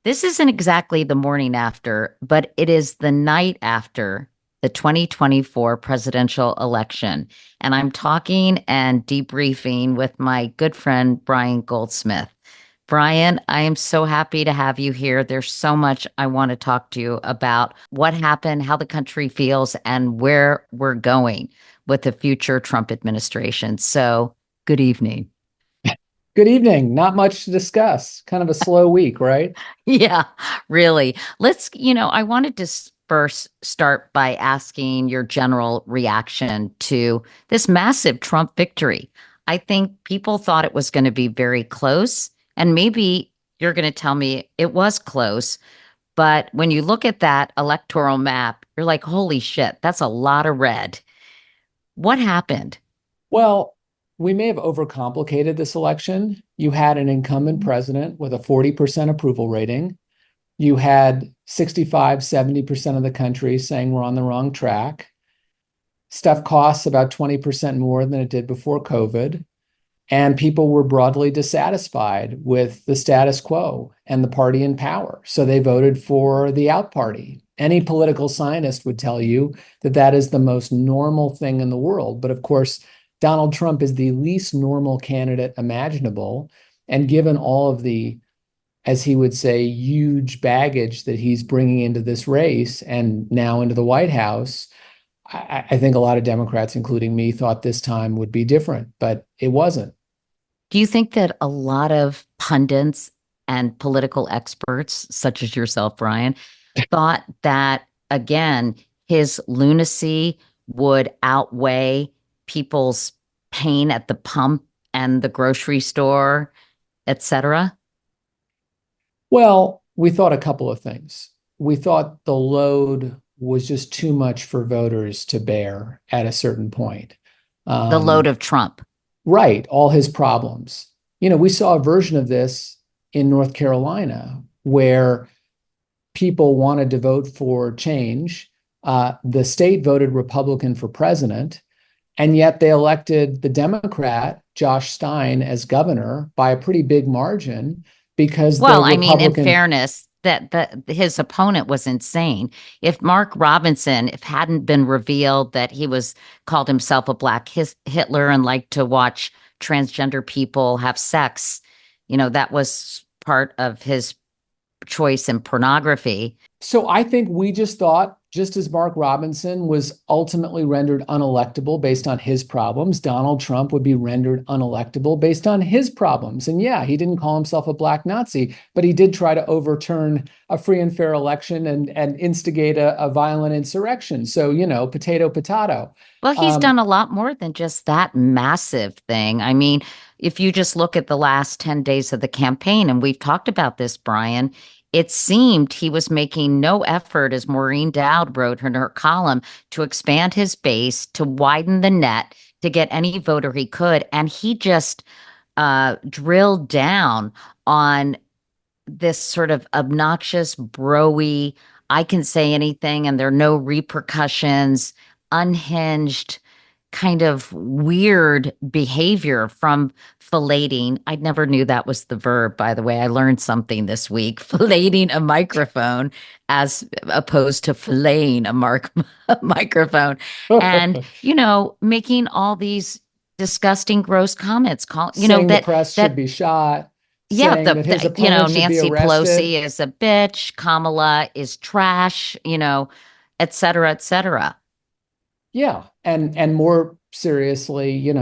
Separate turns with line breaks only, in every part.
This isn't exactly the morning after, but it is the night after the 2024 presidential election. And I'm talking and debriefing with my good friend, Brian Goldsmith. Brian, I am so happy to have you here. There's so much I want to talk to you about what happened, how the country feels, and where we're going with the future Trump administration. So, good evening.
Good evening. Not much to discuss. Kind of a slow week, right?
Yeah, really. I wanted to first start by asking your general reaction to this massive Trump victory. I think people thought it was going to be very close, and maybe you're going to tell me it was close. But when you look at that electoral map, you're like, holy shit, that's a lot of red. What happened?
Well, we may have overcomplicated this election. You had an incumbent president with a 40% approval rating. You had 65, 70% of the country saying we're on the wrong track. Stuff costs about 20% more than it did before COVID. And people were broadly dissatisfied with the status quo and the party in power. So they voted for the out party. Any political scientist would tell you that that is the most normal thing in the world. But of course, Donald Trump is the least normal candidate imaginable. And given all of the, as he would say, huge baggage that he's bringing into this race and now into the White House, I think a lot of Democrats, including me, thought this time would be different, but it wasn't.
Do you think that a lot of pundits and political experts, such as yourself, Brian, thought that, again, his lunacy would outweigh people's pain at the pump and the grocery store, etc.?
Well, we thought a couple of things. We thought the load was just too much for voters to bear at a certain point.
The load
Um,
of Trump.
right, all his problems. We saw a version of this in North Carolina where people wanted to vote for change. The state voted Republican for president, and yet they elected the Democrat, Josh Stein, as governor by a pretty big margin because the
Well, I mean, in
Republican.
fairness, that his opponent was insane. If Mark Robinson, if hadn't been revealed that he was called himself a black Hitler and liked to watch transgender people have sex, that was part of his choice in pornography.
So I think we just thought, just as Mark Robinson was ultimately rendered unelectable based on his problems, Donald Trump would be rendered unelectable based on his problems. And yeah, he didn't call himself a black Nazi, but he did try to overturn a free and fair election and instigate a violent insurrection. So, potato, potato.
Well, he's
Um,
done a lot more than just that massive thing. I mean, if you just look at the last 10 days of the campaign, and we've talked about this, Brian, it seemed he was making no effort, as Maureen Dowd wrote in her column, to expand his base, to widen the net, to get any voter he could. And he just drilled down on this sort of obnoxious, broy, I can say anything and there are no repercussions, unhinged, kind of weird behavior from filleting. I never knew that was the verb, by the way. I learned something this week. Filleting a microphone as opposed to filleting a microphone. And, making all these disgusting, gross comments,
saying the
that
press should
that
be shot,
yeah,
saying that his opponent should be
Nancy
arrested.
Pelosi is a bitch, Kamala is trash, et cetera, et cetera.
Yeah, and more seriously,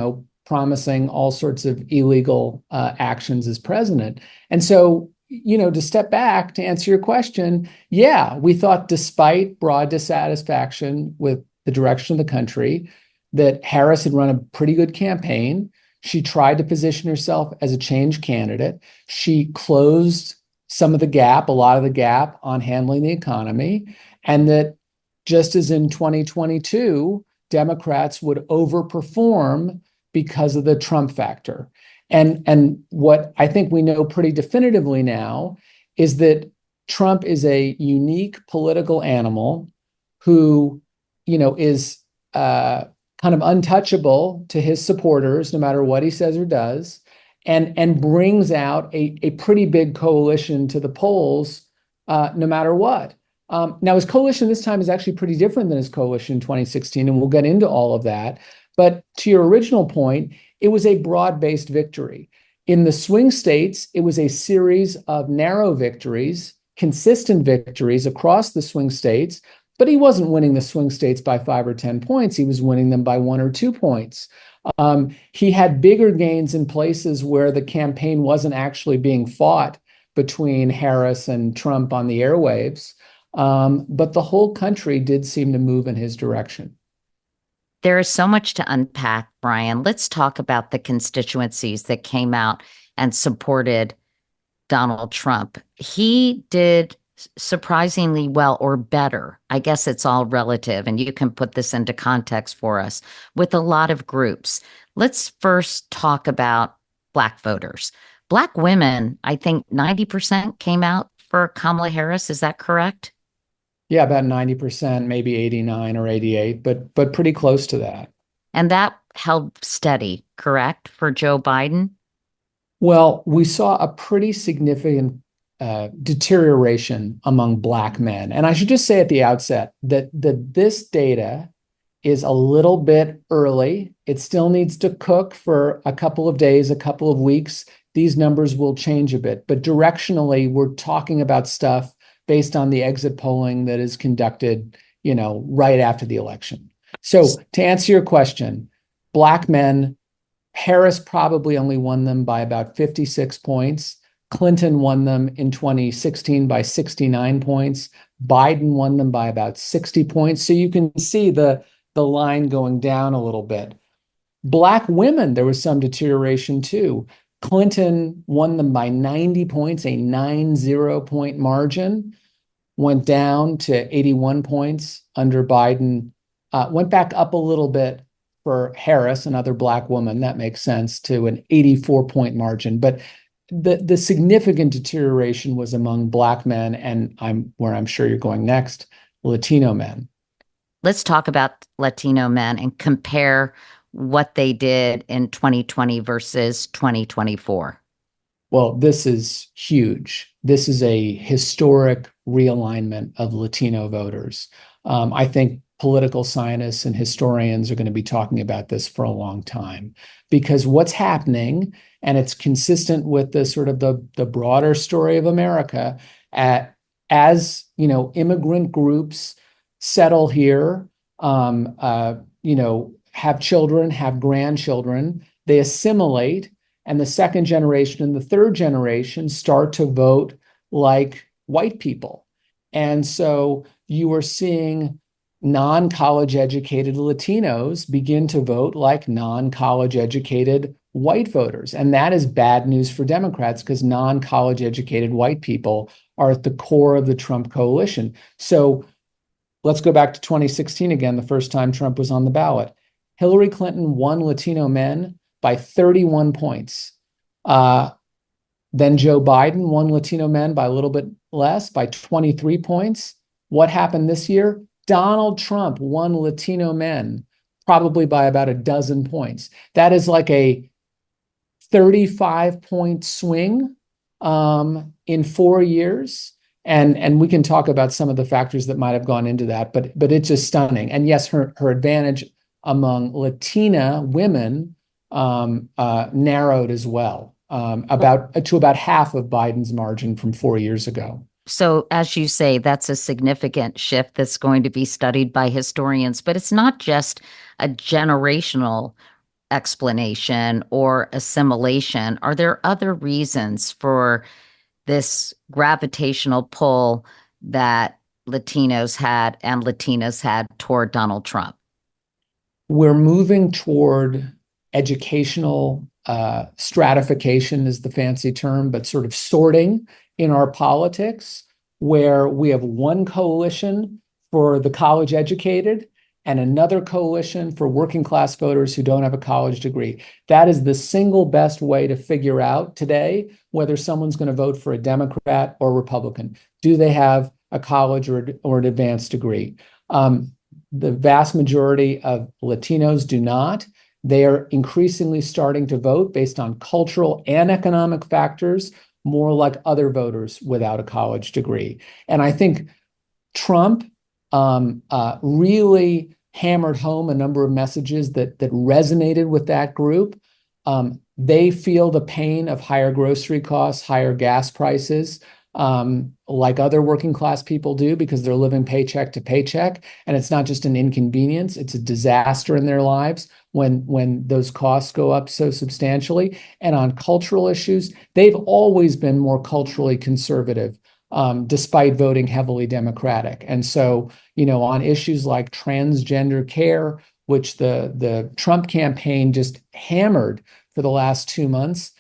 promising all sorts of illegal actions as president. And so, to step back to answer your question, yeah, we thought despite broad dissatisfaction with the direction of the country, that Harris had run a pretty good campaign. She tried to position herself as a change candidate. She closed some of the gap, a lot of the gap on handling the economy, and that just as in 2022, Democrats would overperform because of the Trump factor. And what I think we know pretty definitively now is that Trump is a unique political animal who, is kind of untouchable to his supporters, no matter what he says or does, and brings out a pretty big coalition to the polls no matter what. Now, his coalition this time is actually pretty different than his coalition in 2016, and we'll get into all of that. But to your original point, it was a broad-based victory. In the swing states, it was a series of narrow victories, consistent victories across the swing states, but he wasn't winning the swing states by 5 or 10 points. He was winning them by 1 or 2 points. He had bigger gains in places where the campaign wasn't actually being fought between Harris and Trump on the airwaves. But the whole country did seem to move in his direction.
There is so much to unpack, Brian. Let's talk about the constituencies that came out and supported Donald Trump. He did surprisingly well, or better. I guess it's all relative, and you can put this into context for us with a lot of groups. Let's first talk about Black voters. Black women, I think 90% came out for Kamala Harris. Is that correct?
Yeah, about 90%, maybe 89 or 88, but pretty close to that.
And that held steady, correct, for Joe Biden?
Well, we saw a pretty significant deterioration among Black men. And I should just say at the outset that this data is a little bit early. It still needs to cook for a couple of days, a couple of weeks. These numbers will change a bit, but directionally, we're talking about stuff based on the exit polling that is conducted, right after the election. So to answer your question, Black men, Harris probably only won them by about 56 points. Clinton won them in 2016 by 69 points. Biden won them by about 60 points. So you can see the line going down a little bit. Black women, there was some deterioration too. Clinton won them by 90 points, a 90-point margin, went down to 81 points under Biden, went back up a little bit for Harris, another Black woman, that makes sense, to an 84-point margin. But the significant deterioration was among Black men, and where I'm sure you're going next, Latino men.
Let's talk about Latino men and compare what they did in 2020 versus 2024.
Well, this is huge. This is a historic realignment of Latino voters. I think political scientists and historians are going to be talking about this for a long time, because what's happening, and it's consistent with the sort of the broader story of America, as immigrant groups settle here, have children, have grandchildren, they assimilate, and the second generation and the third generation start to vote like white people. And so you are seeing non-college educated Latinos begin to vote like non-college educated white voters. And that is bad news for Democrats, because non-college educated white people are at the core of the Trump coalition. So let's go back to 2016 again, the first time Trump was on the ballot. Hillary Clinton won Latino men by 31 points. Then Joe Biden won Latino men by a little bit less, by 23 points. What happened this year? Donald Trump won Latino men probably by about a dozen points. That is like a 35-point swing in 4 years. And we can talk about some of the factors that might have gone into that, but it's just stunning. And yes, her advantage among Latina women narrowed as well, to about half of Biden's margin from 4 years ago.
So, as you say, that's a significant shift that's going to be studied by historians, but it's not just a generational explanation or assimilation. Are there other reasons for this gravitational pull that Latinos had and Latinas had toward Donald Trump?
We're moving toward educational stratification is the fancy term, but sort of sorting in our politics, where we have one coalition for the college educated and another coalition for working class voters who don't have a college degree. That is the single best way to figure out today whether someone's going to vote for a Democrat or Republican. Do they have a college or an advanced degree? The vast majority of Latinos do not. They are increasingly starting to vote based on cultural and economic factors more like other voters without a college degree. And I think Trump really hammered home a number of messages that resonated with that group. They feel the pain of higher grocery costs, higher gas prices, like other working class people do, because they're living paycheck to paycheck. And it's not just an inconvenience, it's a disaster in their lives when those costs go up so substantially. And on cultural issues, they've always been more culturally conservative, despite voting heavily Democratic. And so, on issues like transgender care, which the Trump campaign just hammered for the last 2 months,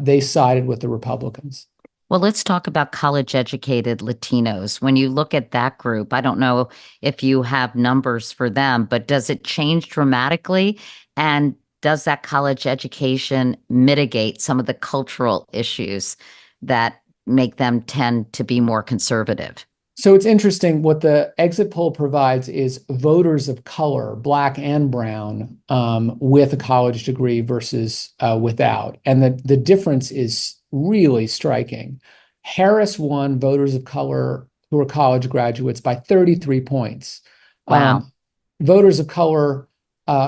they sided with the Republicans.
Well, let's talk about college educated Latinos. When you look at that group, I don't know if you have numbers for them, but does it change dramatically? And does that college education mitigate some of the cultural issues that make them tend to be more conservative?
So it's interesting. What the exit poll provides is voters of color, Black and brown, with a college degree versus without. And the difference is really striking. Harris won voters of color who are college graduates by 33 points.
Wow.
Voters of color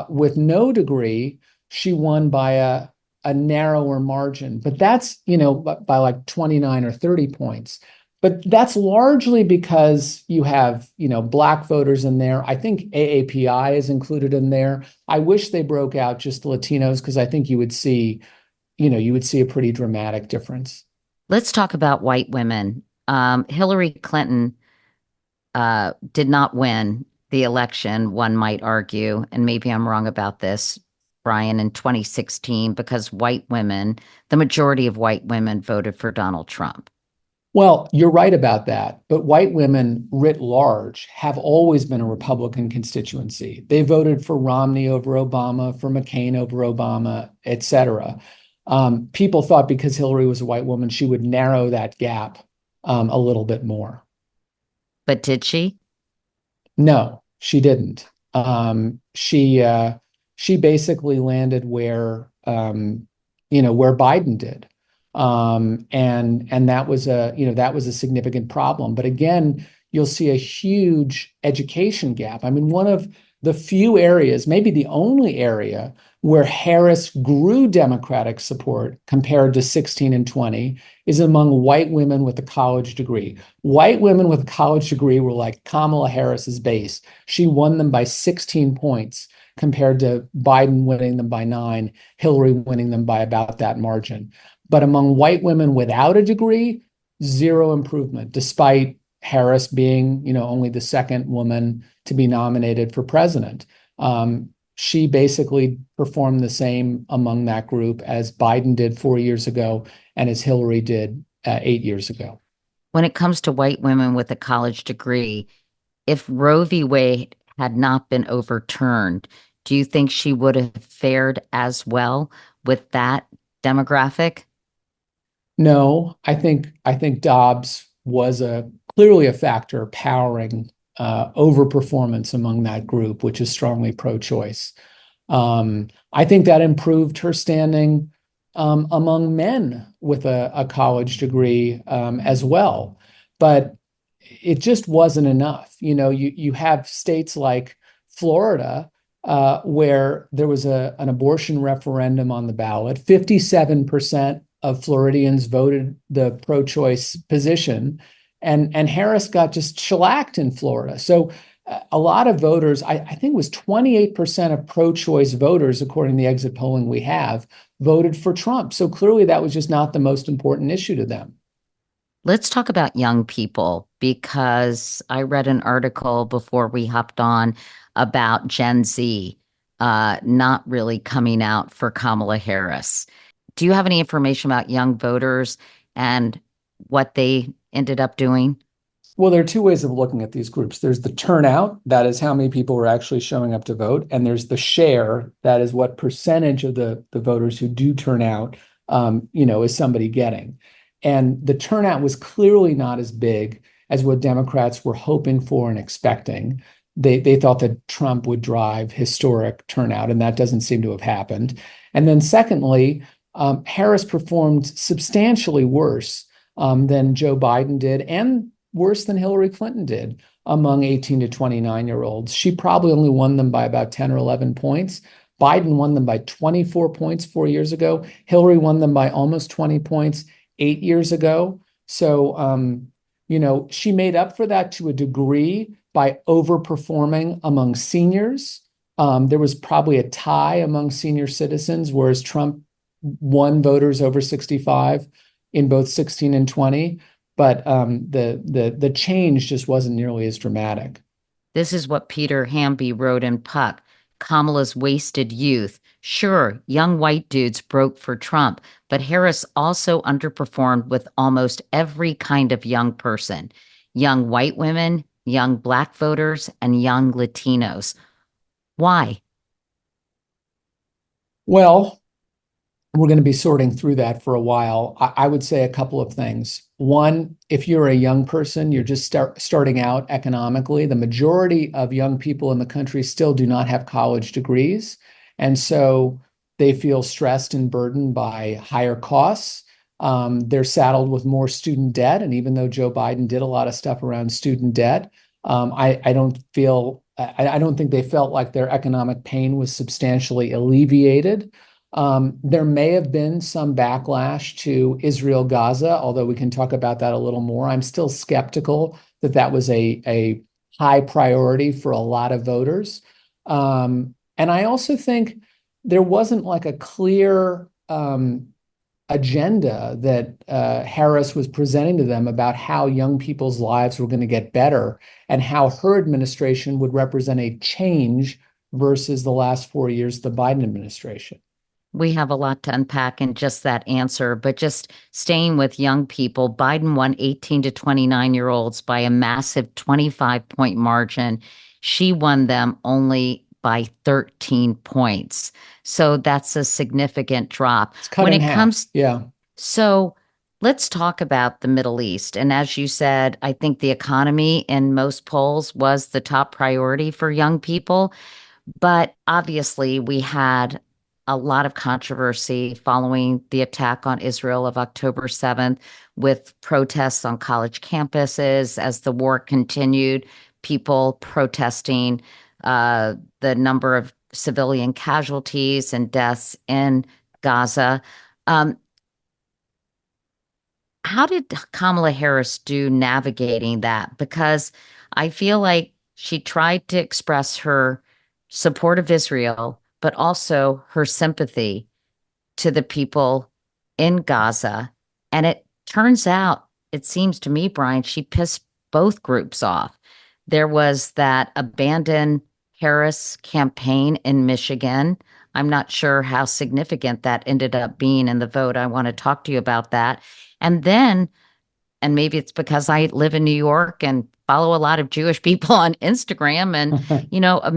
with no degree, she won by a narrower margin, but that's, by like 29 or 30 points. But that's largely because you have, Black voters in there. I think AAPI is included in there. I wish they broke out just Latinos, because I think you would see a pretty dramatic difference.
Let's talk about white women. Hillary Clinton did not win the election, one might argue, and maybe I'm wrong about this, Brian, in 2016, because the majority of white women voted for Donald Trump.
Well, you're right about that, but white women writ large have always been a Republican constituency. They voted for Romney over Obama, for McCain over Obama, et cetera. People thought because Hillary was a white woman, she would narrow that gap a little bit more.
But did she?
No, she didn't. She basically landed where Biden did. And that was a significant problem. But again, you'll see a huge education gap. I mean, one of the few areas, maybe the only area, where Harris grew Democratic support compared to 16 and 20 is among white women with a college degree. White women with a college degree were like Kamala Harris's base. She won them by 16 points compared to Biden winning them by 9, Hillary winning them by about that margin. But among white women without a degree, zero improvement, despite Harris being, only the second woman to be nominated for president. She basically performed the same among that group as Biden did 4 years ago and as Hillary did 8 years ago.
When it comes to white women with a college degree, if Roe v. Wade had not been overturned, do you think she would have fared as well with that demographic?
No, I think Dobbs was clearly a factor powering overperformance among that group, which is strongly pro-choice. I think that improved her standing among men with a college degree as well. But it just wasn't enough. You have states like Florida, where there was an abortion referendum on the ballot. 57% of Floridians voted the pro-choice position, and Harris got just shellacked in Florida. So a lot of voters, I think it was 28% of pro-choice voters, according to the exit polling we have, voted for Trump. So clearly that was just not the most important issue to them.
Let's talk about young people, because I read an article before we hopped on about Gen Z not really coming out for Kamala Harris. Do you have any information about young voters and what they ended up doing?
Well, there are two ways of looking at these groups. There's the turnout, that is how many people were actually showing up to vote. And there's the share, that is what percentage of the voters who do turn out, is somebody getting. And the turnout was clearly not as big as what Democrats were hoping for and expecting. They thought that Trump would drive historic turnout, and that doesn't seem to have happened. And then secondly, Harris performed substantially worse than Joe Biden did, and worse than Hillary Clinton did among 18 to 29-year-olds. She probably only won them by about 10 or 11 points. Biden won them by 24 points 4 years ago. Hillary won them by almost 20 points 8 years ago. So, she made up for that to a degree by overperforming among seniors. There was probably a tie among senior citizens, whereas Trump won voters over 65 in both 16 and 20. But the change just wasn't nearly as dramatic.
This is what Peter Hamby wrote in Puck. Kamala's wasted youth. Sure, young white dudes broke for Trump, but Harris also underperformed with almost every kind of young person. Young white women, young black voters, and young Latinos. Why?
Well, we're going to be sorting through that for a while. I would say a couple of things. One, if you're a young person, you're just starting out economically, the majority of young people in the country still do not have college degrees. And so they feel stressed and burdened by higher costs. They're saddled with more student debt. And even though Joe Biden did a lot of stuff around student debt, I don't think they felt like their economic pain was substantially alleviated. There may have been some backlash to Israel Gaza, although we can talk about that a little more. I'm still skeptical that that was a high priority for a lot of voters. And I also think there wasn't like a clear agenda that Harris was presenting to them about how young people's lives were going to get better and how her administration would represent a change versus the last 4 years of the Biden administration.
We have a lot to unpack in just that answer, but just staying with young people, Biden won 18 to 29-year-olds by a massive 25-point margin. She won them only by 13 points. So that's a significant drop.
It's cut
When
in
it
half.
comes,
Yeah.
so let's talk about the Middle East. And as you said, I think the economy in most polls was the top priority for young people. But obviously, we had a lot of controversy following the attack on Israel of October 7th, with protests on college campuses as the war continued, people protesting the number of civilian casualties and deaths in Gaza. Um, how did Kamala Harris do navigating that? Because I feel like she tried to express her support of Israel, but also her sympathy to the people in Gaza. And it turns out, it seems to me, Brian, she pissed both groups off. There was that Abandon Harris campaign in Michigan. I'm not sure how significant that ended up being in the vote. I want to talk to you about that. And then, and maybe it's because I live in New York and follow a lot of Jewish people on Instagram, and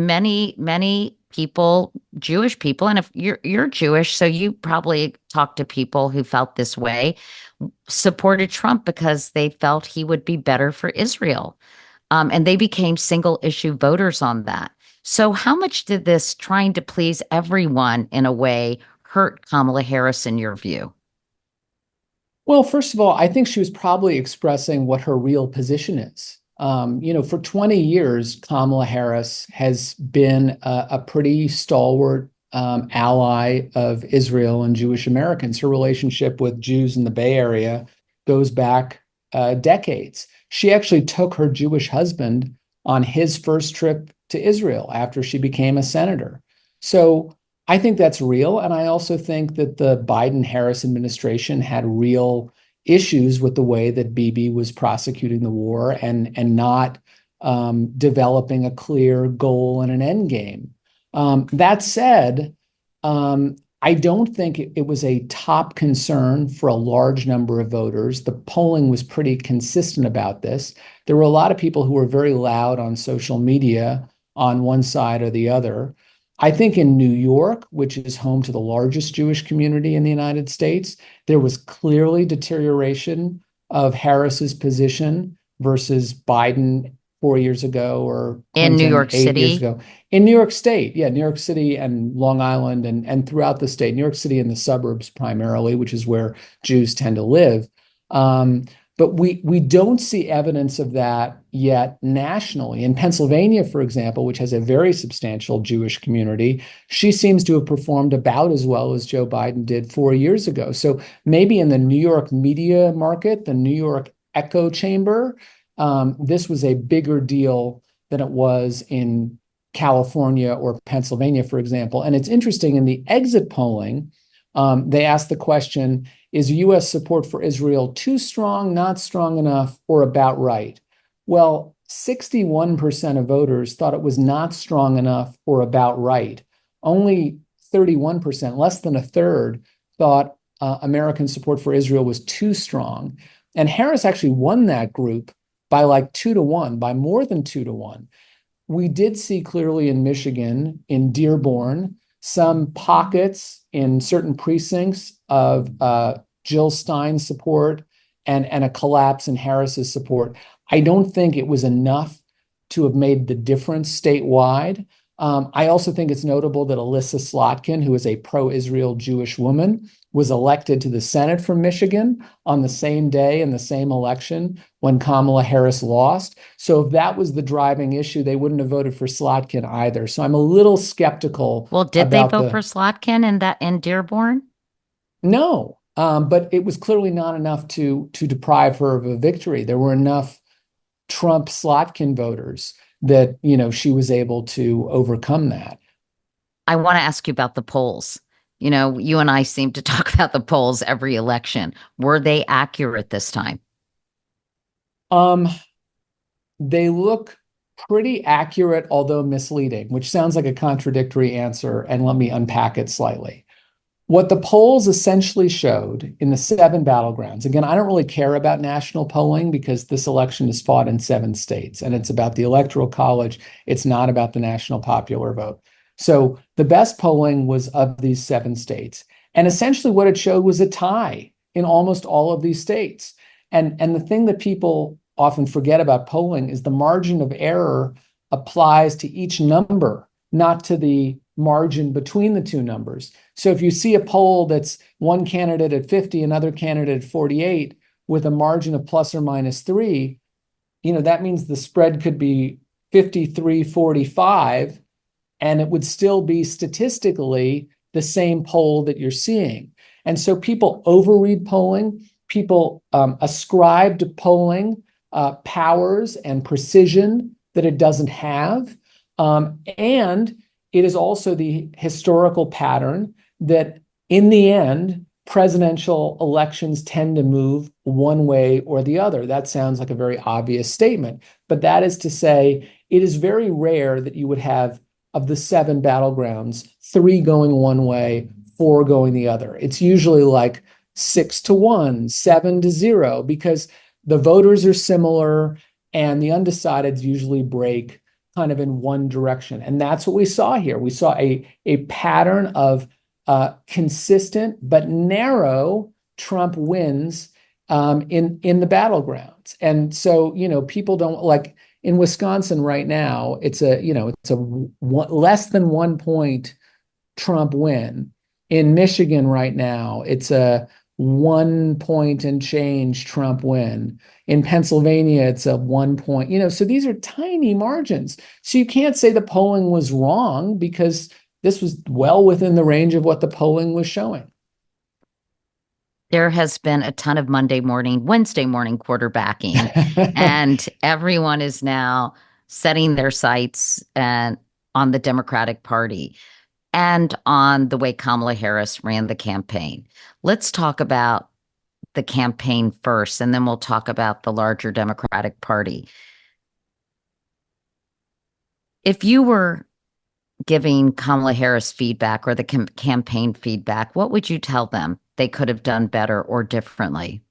many people, Jewish people, and if you're Jewish, so you probably talk to people who felt this way, supported Trump because they felt he would be better for Israel, and they became single issue voters on that. So, how much did this trying to please everyone in a way hurt Kamala Harris in your view?
Well, first of all, I think she was probably expressing what her real position is. For 20 years, Kamala Harris has been a pretty stalwart ally of Israel and Jewish Americans. Her relationship with Jews in the Bay Area goes back decades. She actually took her Jewish husband on his first trip to Israel after she became a senator. So I think that's real. And I also think that the Biden-Harris administration had real issues with the way that Bibi was prosecuting the war and not developing a clear goal and an end game. That said, I don't think it was a top concern for a large number of voters. The polling was pretty consistent about this. There were a lot of people who were very loud on social media on one side or the other. I think in New York, which is home to the largest Jewish community in the United States, there was clearly deterioration of Harris's position versus Biden 4 years ago, or
In New
Clinton
York
8 years
City?
ago. In New York State, yeah, New York City and Long Island, and throughout the state. New York City in the suburbs primarily, which is where Jews tend to live. But we don't see evidence of that yet nationally. In Pennsylvania, for example, which has a very substantial Jewish community, she seems to have performed about as well as Joe Biden did 4 years ago. So maybe in the New York media market, the New York echo chamber, this was a bigger deal than it was in California or Pennsylvania, for example. And it's interesting, in the exit polling, they asked the question, is U.S. support for Israel too strong, not strong enough, or about right? Well, 61% of voters thought it was not strong enough or about right. Only 31%, less than a third, thought American support for Israel was too strong. And Harris actually won that group by like 2-1, by more than 2-1. We did see clearly in Michigan, in Dearborn, some pockets in certain precincts of Jill Stein's support and a collapse in Harris's support. I don't think it was enough to have made the difference statewide. I also think it's notable that Alyssa Slotkin, who is a pro-Israel Jewish woman, was elected to the Senate from Michigan on the same day in the same election when Kamala Harris lost. So if that was the driving issue, they wouldn't have voted for Slotkin either. So I'm a little skeptical
Well, did they
about
vote for
the
Slotkin in Dearborn?
no, but it was clearly not enough to deprive her of a victory. There were enough Trump Slotkin voters that, she was able to overcome that.
I want to ask you about the polls. You and I seem to talk about the polls every election. Were they accurate this time?
Um, they look pretty accurate, although misleading, which sounds like a contradictory answer, and let me unpack it slightly. What the polls essentially showed in the 7 battlegrounds, again, I don't really care about national polling because this election is fought in 7 states and it's about the Electoral College. It's not about the national popular vote. So the best polling was of these 7 states. And essentially what it showed was a tie in almost all of these states. And the thing that people often forget about polling is the margin of error applies to each number, not to the margin between the two numbers. So if you see a poll that's one candidate at 50, another candidate at 48, with a margin of plus or minus 3, that means the spread could be 53-45, and it would still be statistically the same poll that you're seeing. And so people overread polling, people ascribe to polling powers and precision that it doesn't have. And it is also the historical pattern that in the end, presidential elections tend to move one way or the other. That sounds like a very obvious statement, but that is to say, it is very rare that you would have, of the 7 battlegrounds, 3 going one way, 4 going the other. It's usually like 6-1, 7-0, because the voters are similar and the undecideds usually break kind of in one direction. And that's what we saw here. We saw a pattern of consistent but narrow Trump wins in the battlegrounds. And so, people don't like in Wisconsin right now, it's a less than 1 point Trump win. In Michigan right now, it's a 1 point and change Trump win. In Pennsylvania, it's a 1 point, so these are tiny margins. So you can't say the polling was wrong because this was well within the range of what the polling was showing.
There has been a ton of Wednesday morning quarterbacking, and everyone is now setting their sights on the Democratic Party and on the way Kamala Harris ran the campaign. Let's talk about the campaign first, and then we'll talk about the larger Democratic Party. If you were giving Kamala Harris feedback or the campaign feedback, what would you tell them they could have done better or differently?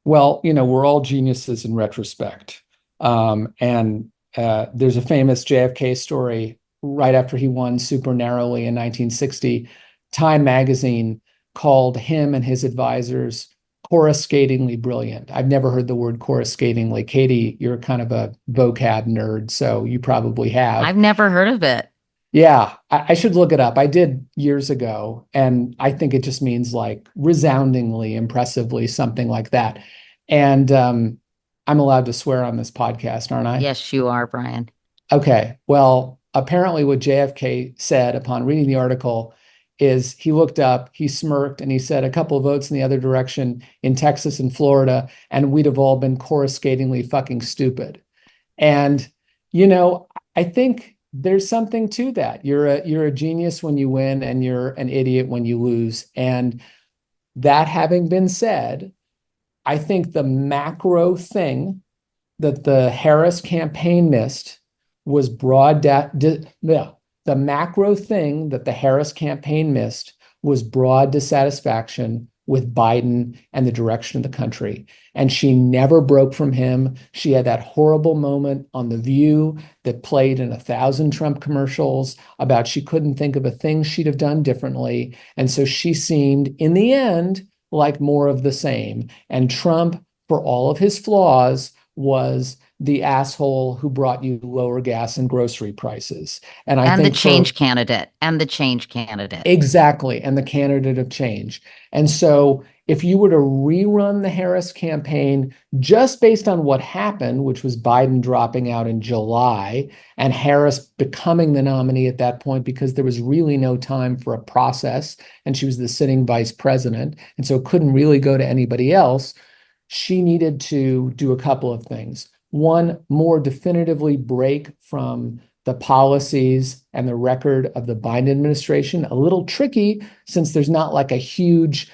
Well, we're all geniuses in retrospect. And there's a famous JFK story right after he won super narrowly in 1960. Time magazine called him and his advisors coruscatingly brilliant. I've never heard the word coruscatingly. Katie, you're kind of a vocab nerd, so you probably have.
I've never heard of it.
Yeah, I should look it up. I did years ago, and I think it just means like resoundingly, impressively, something like that. And I'm allowed to swear on this podcast, aren't I?
Yes, you are, Brian.
Okay. Well, apparently, what JFK said upon reading the article is he looked up, he smirked, and he said a couple of votes in the other direction in Texas and Florida, and we'd have all been coruscatingly fucking stupid. And, you know, I think there's something to that. You're a genius when you win and you're an idiot when you lose. And that having been said, I think the macro thing that the Harris campaign missed was the macro thing that the Harris campaign missed was broad dissatisfaction with Biden and the direction of the country. And she never broke from him. She had that horrible moment on The View that played in 1,000 Trump commercials about she couldn't think of a thing she'd have done differently. And so she seemed, in the end, like more of the same. And Trump, for all of his flaws, was the asshole who brought you lower gas and grocery prices. And I
And the
think for
change candidate. And the change candidate.
exactly, and the candidate of change. And so if you were to rerun the Harris campaign just based on what happened, which was Biden dropping out in July and Harris becoming the nominee at that point because there was really no time for a process and she was the sitting vice president and so couldn't really go to anybody else, she needed to do a couple of things. One, more definitively break from the policies and the record of the Biden administration. A little tricky since there's not like a huge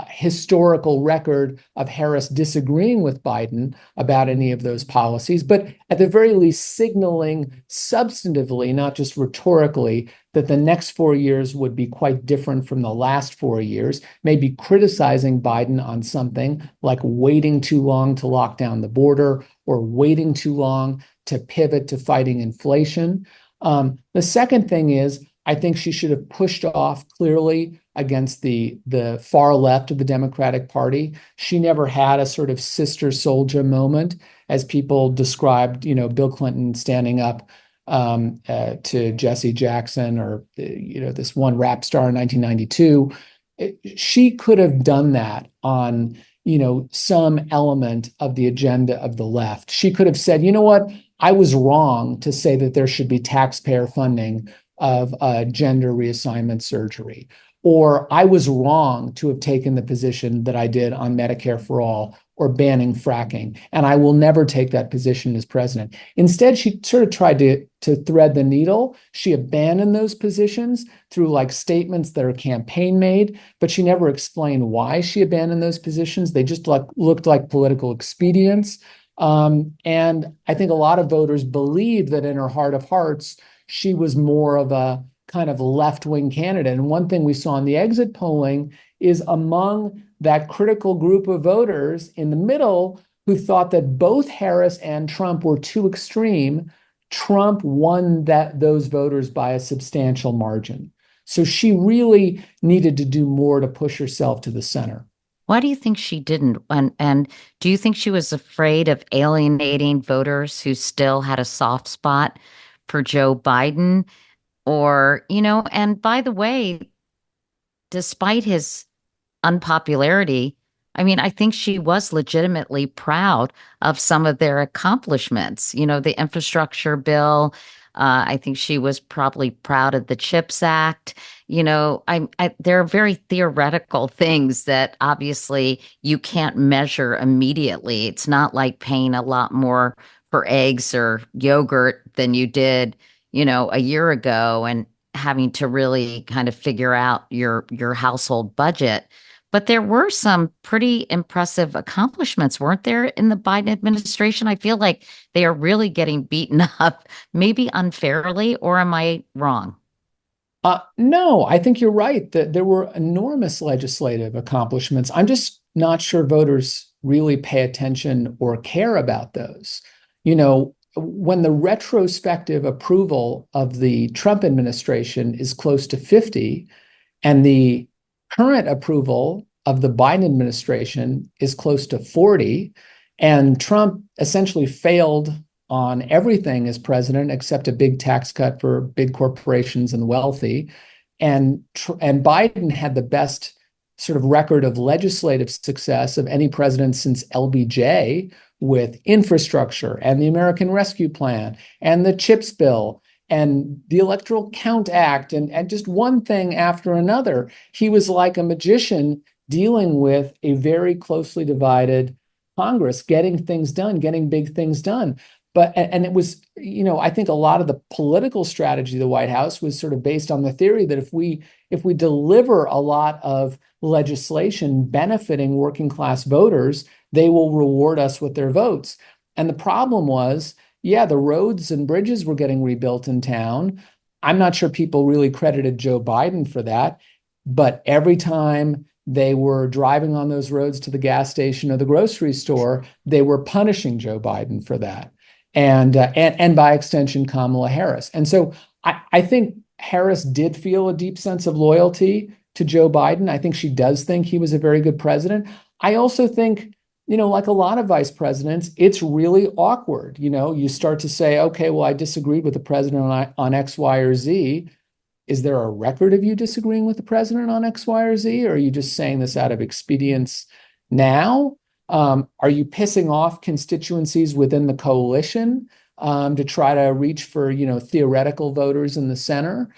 historical record of Harris disagreeing with Biden about any of those policies, but at the very least signaling substantively, not just rhetorically, that the next 4 years would be quite different from the last 4 years, maybe criticizing Biden on something like waiting too long to lock down the border or waiting too long to pivot to fighting inflation. The second thing is, I think she should have pushed off clearly against the far left of the Democratic Party. She never had a sort of sister soldier moment, as people described, Bill Clinton standing up to Jesse Jackson or, this one rap star in 1992. She could have done that on, some element of the agenda of the left. She could have said, you know what, I was wrong to say that there should be taxpayer funding of gender reassignment surgery. Or I was wrong to have taken the position that I did on Medicare for all or banning fracking. And I will never take that position as president. Instead, she sort of tried to thread the needle. She abandoned those positions through like statements that are campaign made, but she never explained why she abandoned those positions. They just looked like political expedients. And I think a lot of voters believe that in her heart of hearts, she was more of a kind of left-wing candidate. And one thing we saw in the exit polling is among that critical group of voters in the middle who thought that both Harris and Trump were too extreme, Trump won those voters by a substantial margin. So she really needed to do more to push herself to the center.
Why do you think she didn't? And do you think she was afraid of alienating voters who still had a soft spot for Joe Biden? Or, and by the way, despite his unpopularity, I mean, I think she was legitimately proud of some of their accomplishments. The infrastructure bill. I think she was probably proud of the CHIPS Act. There are very theoretical things that obviously you can't measure immediately. It's not like paying a lot more for eggs or yogurt than you did, a year ago and having to really kind of figure out your household budget. But there were some pretty impressive accomplishments, weren't there, in the Biden administration? I feel like they are really getting beaten up, maybe unfairly, or am I wrong?
No, I think you're right that there were enormous legislative accomplishments. I'm just not sure voters really pay attention or care about those. When the retrospective approval of the Trump administration is close to 50 and the current approval of the Biden administration is close to 40. And Trump essentially failed on everything as president except a big tax cut for big corporations and wealthy. And Biden had the best sort of record of legislative success of any president since LBJ, with infrastructure and the American Rescue Plan and the CHIPS bill and the Electoral Count Act and just one thing after another. He was like a magician dealing with a very closely divided Congress, getting things done, getting big things done. But and it was, I think a lot of the political strategy of the White House was sort of based on the theory that if we deliver a lot of legislation benefiting working class voters, they will reward us with their votes. And the problem was, yeah, the roads and bridges were getting rebuilt in town. I'm not sure people really credited Joe Biden for that, but every time they were driving on those roads to the gas station or the grocery store, they were punishing Joe Biden for that. And by extension, Kamala Harris. And so I think Harris did feel a deep sense of loyalty to Joe Biden. I think she does think he was a very good president. I also think, like a lot of vice presidents, it's really awkward. You start to say, okay, well, I disagreed with the president on X, Y, or Z. Is there a record of you disagreeing with the president on X, Y, or Z? Or are you just saying this out of expedience now? Are you pissing off constituencies within the coalition to try to reach for, theoretical voters in the center?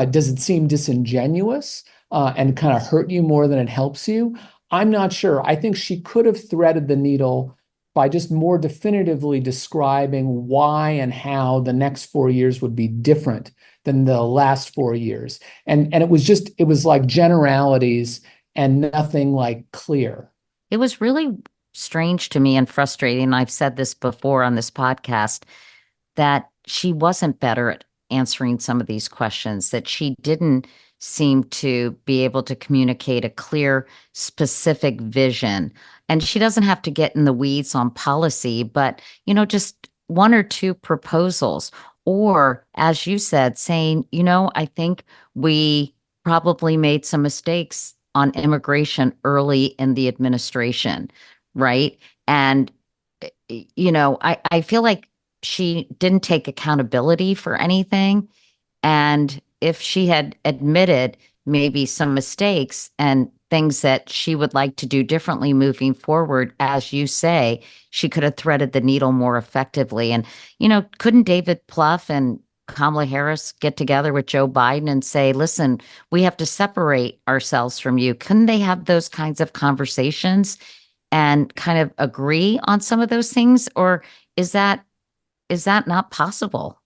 Does it seem disingenuous and kind of hurt you more than it helps you? I'm not sure. I think she could have threaded the needle by just more definitively describing why and how the next 4 years would be different than the last 4 years. And it was like generalities and nothing like clear.
It was really strange to me and frustrating. And I've said this before on this podcast, that she wasn't better at answering some of these questions, that she didn't seem to be able to communicate a clear, specific vision. And she doesn't have to get in the weeds on policy, but, just one or two proposals. Or, as you said, saying, I think we probably made some mistakes on immigration early in the administration, right? And, I feel like she didn't take accountability for anything. And if she had admitted maybe some mistakes and things that she would like to do differently moving forward, as you say, she could have threaded the needle more effectively. And, couldn't David Plouffe and Kamala Harris get together with Joe Biden and say, listen, we have to separate ourselves from you? Couldn't they have those kinds of conversations and kind of agree on some of those things? Or is that not possible?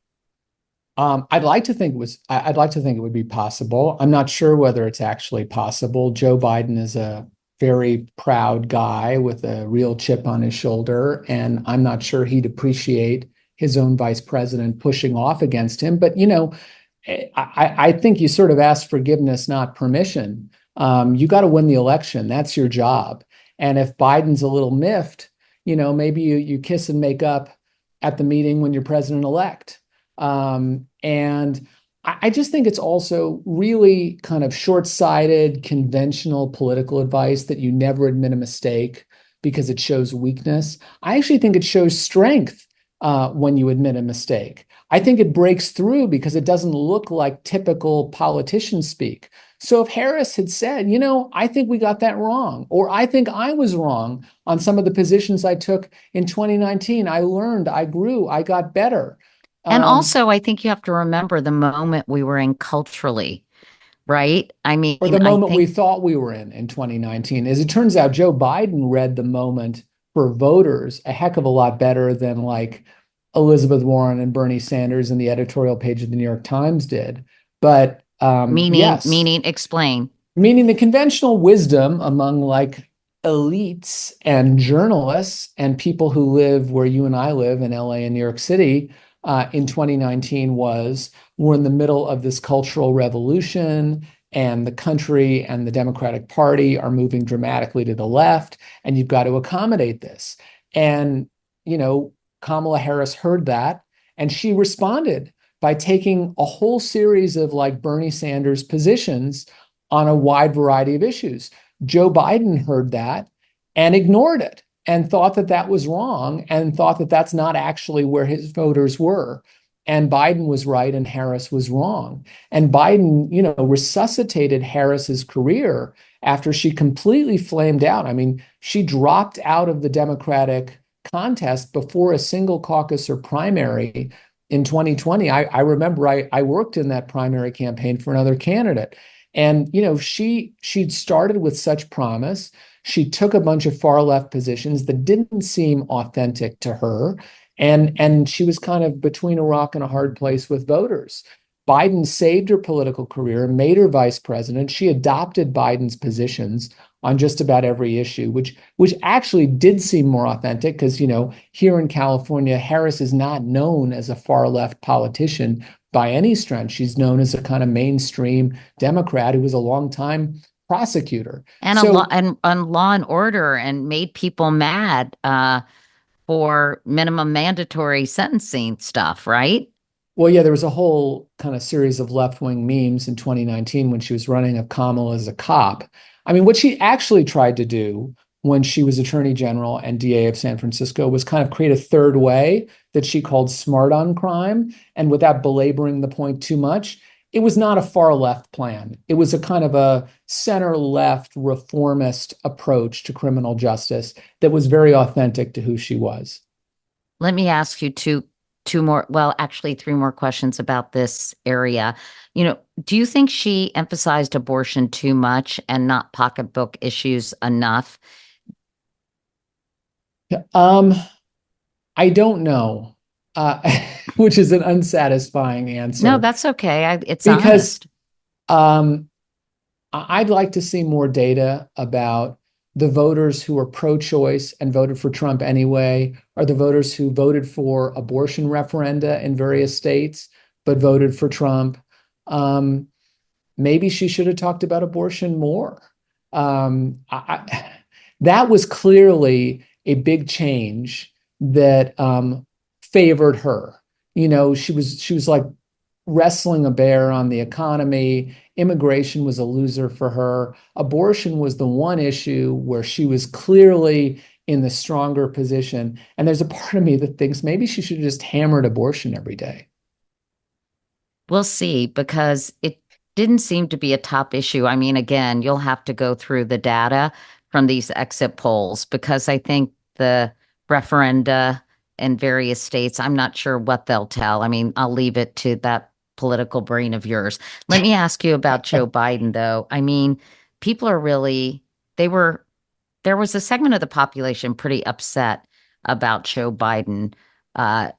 I'd like to think it would be possible. I'm not sure whether it's actually possible. Joe Biden is a very proud guy with a real chip on his shoulder, and I'm not sure he'd appreciate his own vice president pushing off against him. But I think you sort of ask forgiveness, not permission. You got to win the election. That's your job. And if Biden's a little miffed, maybe you kiss and make up at the meeting when you're president-elect. And I just think it's also really kind of short-sighted, conventional political advice that you never admit a mistake because it shows weakness. I actually think it shows strength when you admit a mistake. I think it breaks through because it doesn't look like typical politician speak. So if Harris had said, I think we got that wrong, or I think I was wrong on some of the positions I took in 2019, I learned, I grew, I got better.
And also, I think you have to remember the moment we were in culturally, right? I mean,
Or the
I
moment we
think
thought we were in 2019. As it turns out, Joe Biden read the moment for voters a heck of a lot better than like Elizabeth Warren and Bernie Sanders and the editorial page of the New York Times did. But yes,
meaning explain.
meaning the conventional wisdom among like elites and journalists and people who live where you and I live in LA and New York City in 2019 was we're in the middle of this cultural revolution, and the country and the Democratic Party are moving dramatically to the left, and you've got to accommodate this. And, Kamala Harris heard that, and she responded by taking a whole series of like Bernie Sanders positions on a wide variety of issues. Joe Biden heard that and ignored it and thought that that was wrong and thought that that's not actually where his voters were. And Biden was right and Harris was wrong. And Biden, resuscitated Harris's career after she completely flamed out. I mean, she dropped out of the Democratic contest before a single caucus or primary in 2020. I remember I worked in that primary campaign for another candidate. And she'd started with such promise. She took a bunch of far left positions that didn't seem authentic to her. And she was kind of between a rock and a hard place with voters. Biden saved her political career, made her vice president. She adopted Biden's positions on just about every issue, which actually did seem more authentic because, here in California, Harris is not known as a far left politician by any stretch. She's known as a kind of mainstream Democrat who was a longtime prosecutor.
And a law
So,
and on Law and Order, and made people mad for minimum mandatory sentencing stuff, right?
well, yeah, there was a whole kind of series of left-wing memes in 2019 when she was running of Kamala as a cop. I mean, what she actually tried to do when she was Attorney General and DA of San Francisco was kind of create a third way that she called smart on crime. And without belaboring the point too much, it was not a far left plan. It was a kind of a center left reformist approach to criminal justice that was very authentic to who she was.
Let me ask you two more, well, actually three more questions about this area. Do you think she emphasized abortion too much and not pocketbook issues enough?
Um, I don't know, which is an unsatisfying
No,
answer
that's okay. It's
because
honest.
um, I'd like to see more data about the voters who are pro-choice and voted for Trump anyway, or the voters who voted for abortion referenda in various states but voted for Trump. Um, Maybe she should have talked about abortion more. That was clearly a big change that favored her. She was like wrestling a bear on the economy. Immigration was a loser for her. Abortion was the one issue where she was clearly in the stronger position. And there's a part of me that thinks maybe she should have just hammered abortion every day.
We'll see, because it didn't seem to be a top issue. I mean, again, you'll have to go through the data from these exit polls, because I think the referenda in various states, I'm not sure what they'll tell. I mean, I'll leave it to that political brain of yours. Let me ask you about Joe Biden, though. I mean, people are really, they were, there was a segment of the population pretty upset about Joe Biden, uh,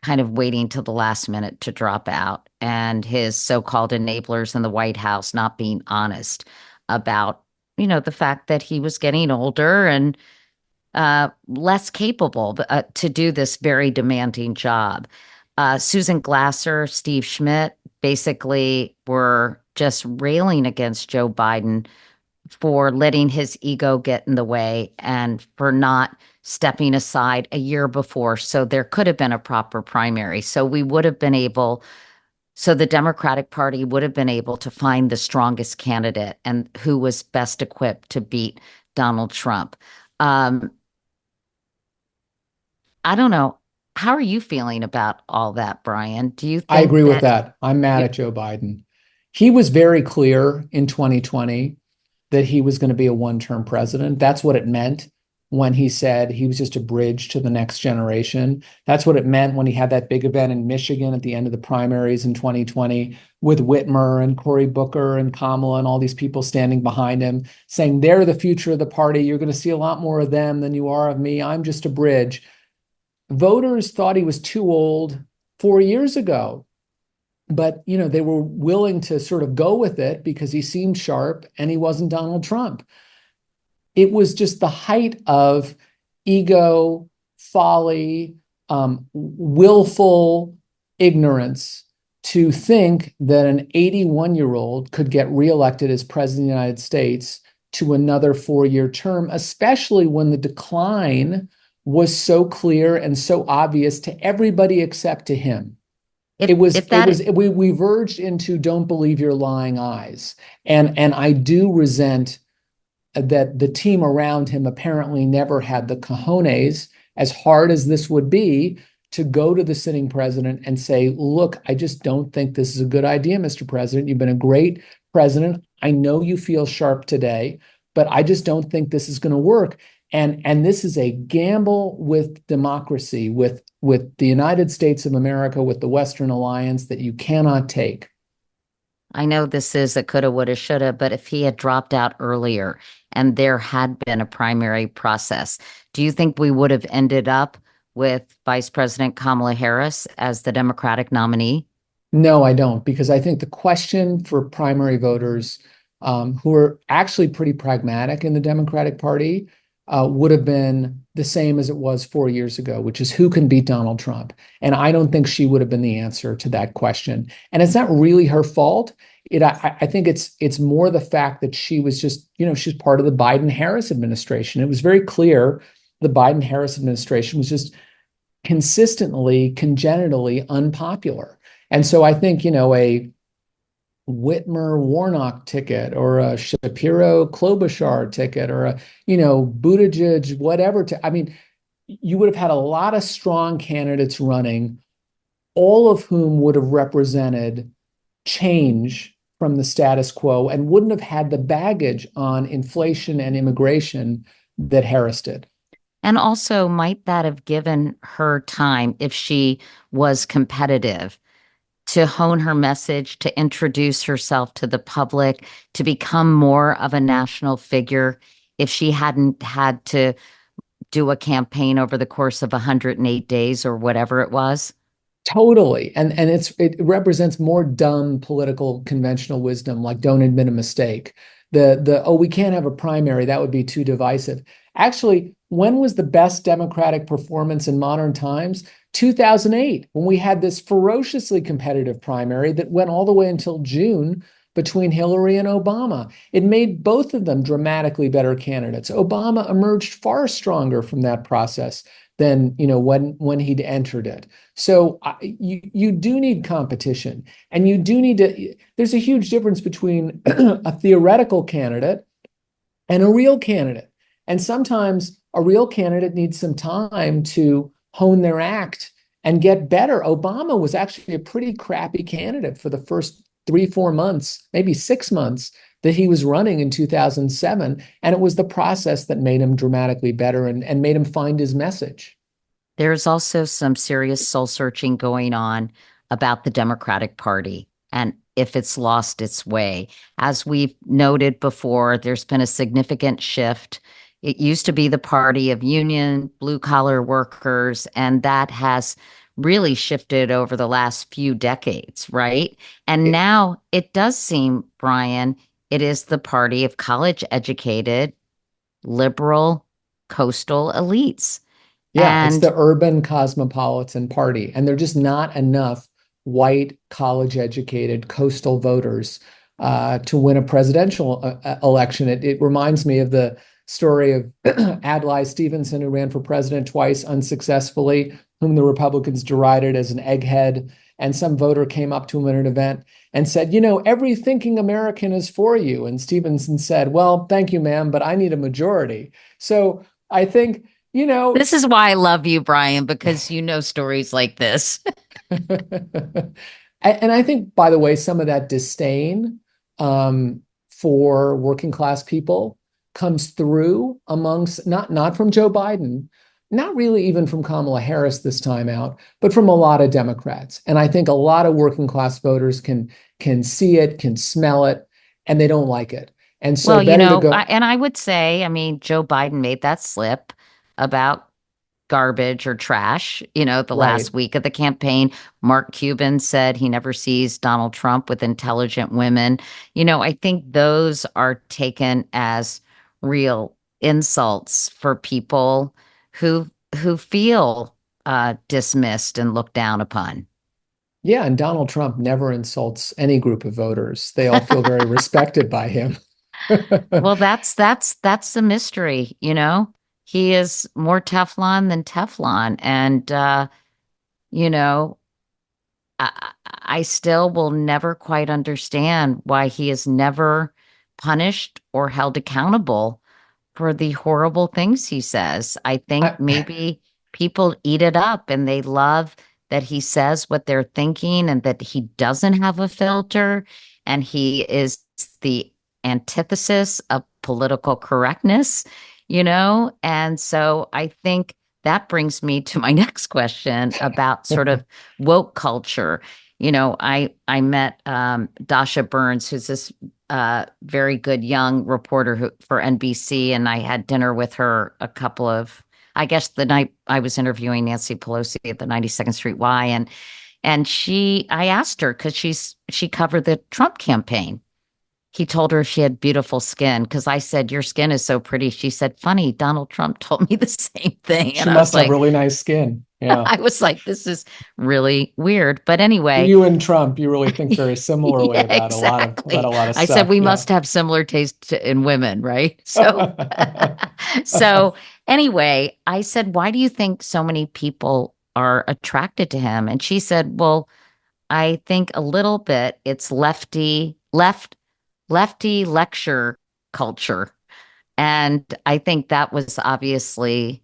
kind of waiting till the last minute to drop out, and his so-called enablers in the White House not being honest about, the fact that he was getting older and less capable to do this very demanding job. Susan Glasser, Steve Schmidt basically were just railing against Joe Biden for letting his ego get in the way and for not stepping aside a year before. So there could have been a proper primary. So the Democratic Party would have been able to find the strongest candidate and who was best equipped to beat Donald Trump. Um, I don't know. How are you feeling about all that, Brian? Do you
I
think
agree with
that
that. I'm mad
you,
at Joe Biden. He was very clear in 2020 that he was going to be a one-term president. That's what it meant when he said he was just a bridge to the next generation. That's what it meant when he had that big event in Michigan at the end of the primaries in 2020 with Whitmer and Cory Booker and Kamala and all these people standing behind him saying they're the future of the party. You're going to see a lot more of them than you are of me. I'm just a bridge. Voters thought he was too old 4 years ago, but they were willing to sort of go with it because he seemed sharp and he wasn't Donald Trump. It was just the height of ego, folly, willful ignorance to think that an 81-year-old could get reelected as president of the United States to another 4-year term, especially when the decline was so clear and so obvious to everybody except to him.
if
It was,
if
it
that
was, we verged into don't believe your lying eyes. And I do resent that the team around him apparently never had the cojones, as hard as this would be, to go to the sitting president and say, look, I just don't think this is a good idea, Mr. President. You've been a great president. I know you feel sharp today, but I just don't think this is going to work. And this is a gamble with democracy, with the United States of America, with the Western Alliance, that you cannot take.
I know this is a coulda, woulda, shoulda, but if he had dropped out earlier and there had been a primary process, do you think we would have ended up with Vice President Kamala Harris as the Democratic nominee?
No, I don't, because I think the question for primary voters, who are actually pretty pragmatic in the Democratic Party, would have been the same as it was 4 years ago, which is who can beat Donald Trump. And I don't think she would have been the answer to that question. And it's not really her fault. I think it's more the fact that she was just, she's part of the Biden-Harris administration. It was very clear the Biden-Harris administration was just consistently, congenitally unpopular. And so I think, a Whitmer Warnock ticket or a Shapiro Klobuchar ticket or a, Buttigieg, whatever. I mean, you would have had a lot of strong candidates running, all of whom would have represented change from the status quo and wouldn't have had the baggage on inflation and immigration that Harris did.
And also, might that have given her time if she was competitive to hone her message, to introduce herself to the public, to become more of a national figure if she hadn't had to do a campaign over the course of 108 days or whatever it was?
Totally. And it represents more dumb political conventional wisdom, like don't admit a mistake. Oh, we can't have a primary, that would be too divisive. Actually, when was the best Democratic performance in modern times? 2008, when we had this ferociously competitive primary that went all the way until June between Hillary and Obama. It made both of them dramatically better candidates. Obama emerged far stronger from that process than when he'd entered it. So you do need competition, and you do need to. There's a huge difference between a theoretical candidate and a real candidate, and sometimes a real candidate needs some time to hone their act and get better. Obama was actually a pretty crappy candidate for the first 3, 4 months, maybe 6 months that he was running in 2007. And it was the process that made him dramatically better and made him find his message.
There's also some serious soul searching going on about the Democratic Party and if it's lost its way. As we've noted before, there's been a significant shift. It used to be the party of union, blue collar workers, and that has really shifted over the last few decades, right? And
It,
now it does seem, Brian, it is the party of college educated, liberal, coastal elites.
Yeah, it's
And
the urban cosmopolitan party. And there are just not enough white, college educated coastal voters to win a presidential election. It reminds me of the story of Adlai Stevenson, who ran for president twice unsuccessfully, whom the Republicans derided as an egghead. And some voter came up to him at an event and said, every thinking American is for you. And Stevenson said, well, thank you, ma'am, but I need a majority. So I think,
this is why I love you, Brian, because you know stories like this.
and I think, by the way, some of that disdain for working class people comes through amongst not from Joe Biden, not really even from Kamala Harris this time out, but from a lot of Democrats. And I think a lot of working class voters can see it, can smell it, and they don't like it. And so
Well,
better to go.
and I would say, I mean, Joe Biden made that slip about garbage or trash, the
Right.
last week of the campaign. Mark Cuban said he never sees Donald Trump with intelligent women. I think those are taken as real insults for people who feel dismissed and looked down upon.
Yeah, and Donald Trump never insults any group of voters. They all feel very respected by him.
Well, that's the mystery. He is more Teflon than Teflon, and you know, I still will never quite understand why he is never punished or held accountable for the horrible things he says. I think
I,
maybe people eat it up and they love that he says what they're thinking and that he doesn't have a filter and he is the antithesis of political correctness, And so I think that brings me to my next question about sort of woke culture. I met Dasha Burns, who's this very good young reporter for NBC, and I had dinner with her I guess the night I was interviewing Nancy Pelosi at the 92nd Street Y, and I asked her because she covered the Trump campaign. He told her she had beautiful skin because I said, your skin is so pretty. She said, funny, Donald Trump told me the same thing.
she
And I was
must have
like,
really nice skin. Yeah.
I was like, this is really weird. But anyway,
You and Trump, you really think very similarly
yeah,
about
exactly.
a lot of
I said
stuff.
we
Yeah.
must have similar taste in women, right? So anyway, I said, why do you think so many people are attracted to him? And she said, well, I think a little bit it's lefty lecture culture. And I think that was obviously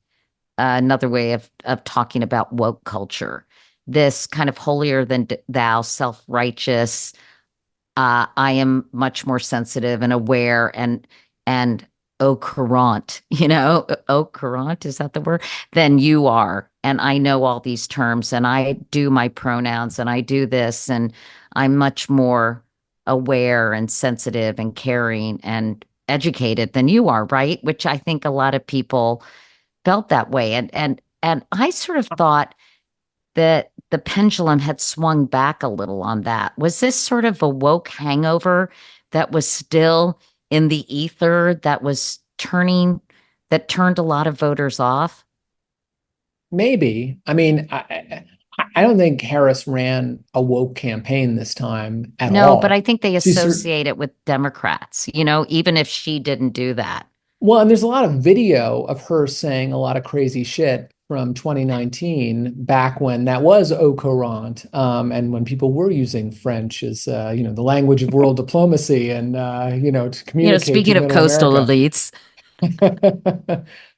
another way of talking about woke culture. This kind of holier than thou, self-righteous. I am much more sensitive and aware and au courant, au courant, is that the word? Than you are. And I know all these terms and I do my pronouns and I do this and I'm much more aware and sensitive and caring and educated than you are, right? Which I think a lot of people felt that way. And I sort of thought that the pendulum had swung back a little on that. Was this sort of a woke hangover that was still in the ether that turned a lot of voters off?
Maybe. I mean, I don't think Harris ran a woke campaign this time at
No, but
all.
I think they
She's sort
associate it with Democrats, even if she didn't do that.
Well, and there's a lot of video of her saying a lot of crazy shit from 2019, back when that was au courant, and when people were using French as the language of world diplomacy and to communicate to
Speaking of
Middle
coastal
America.
elites,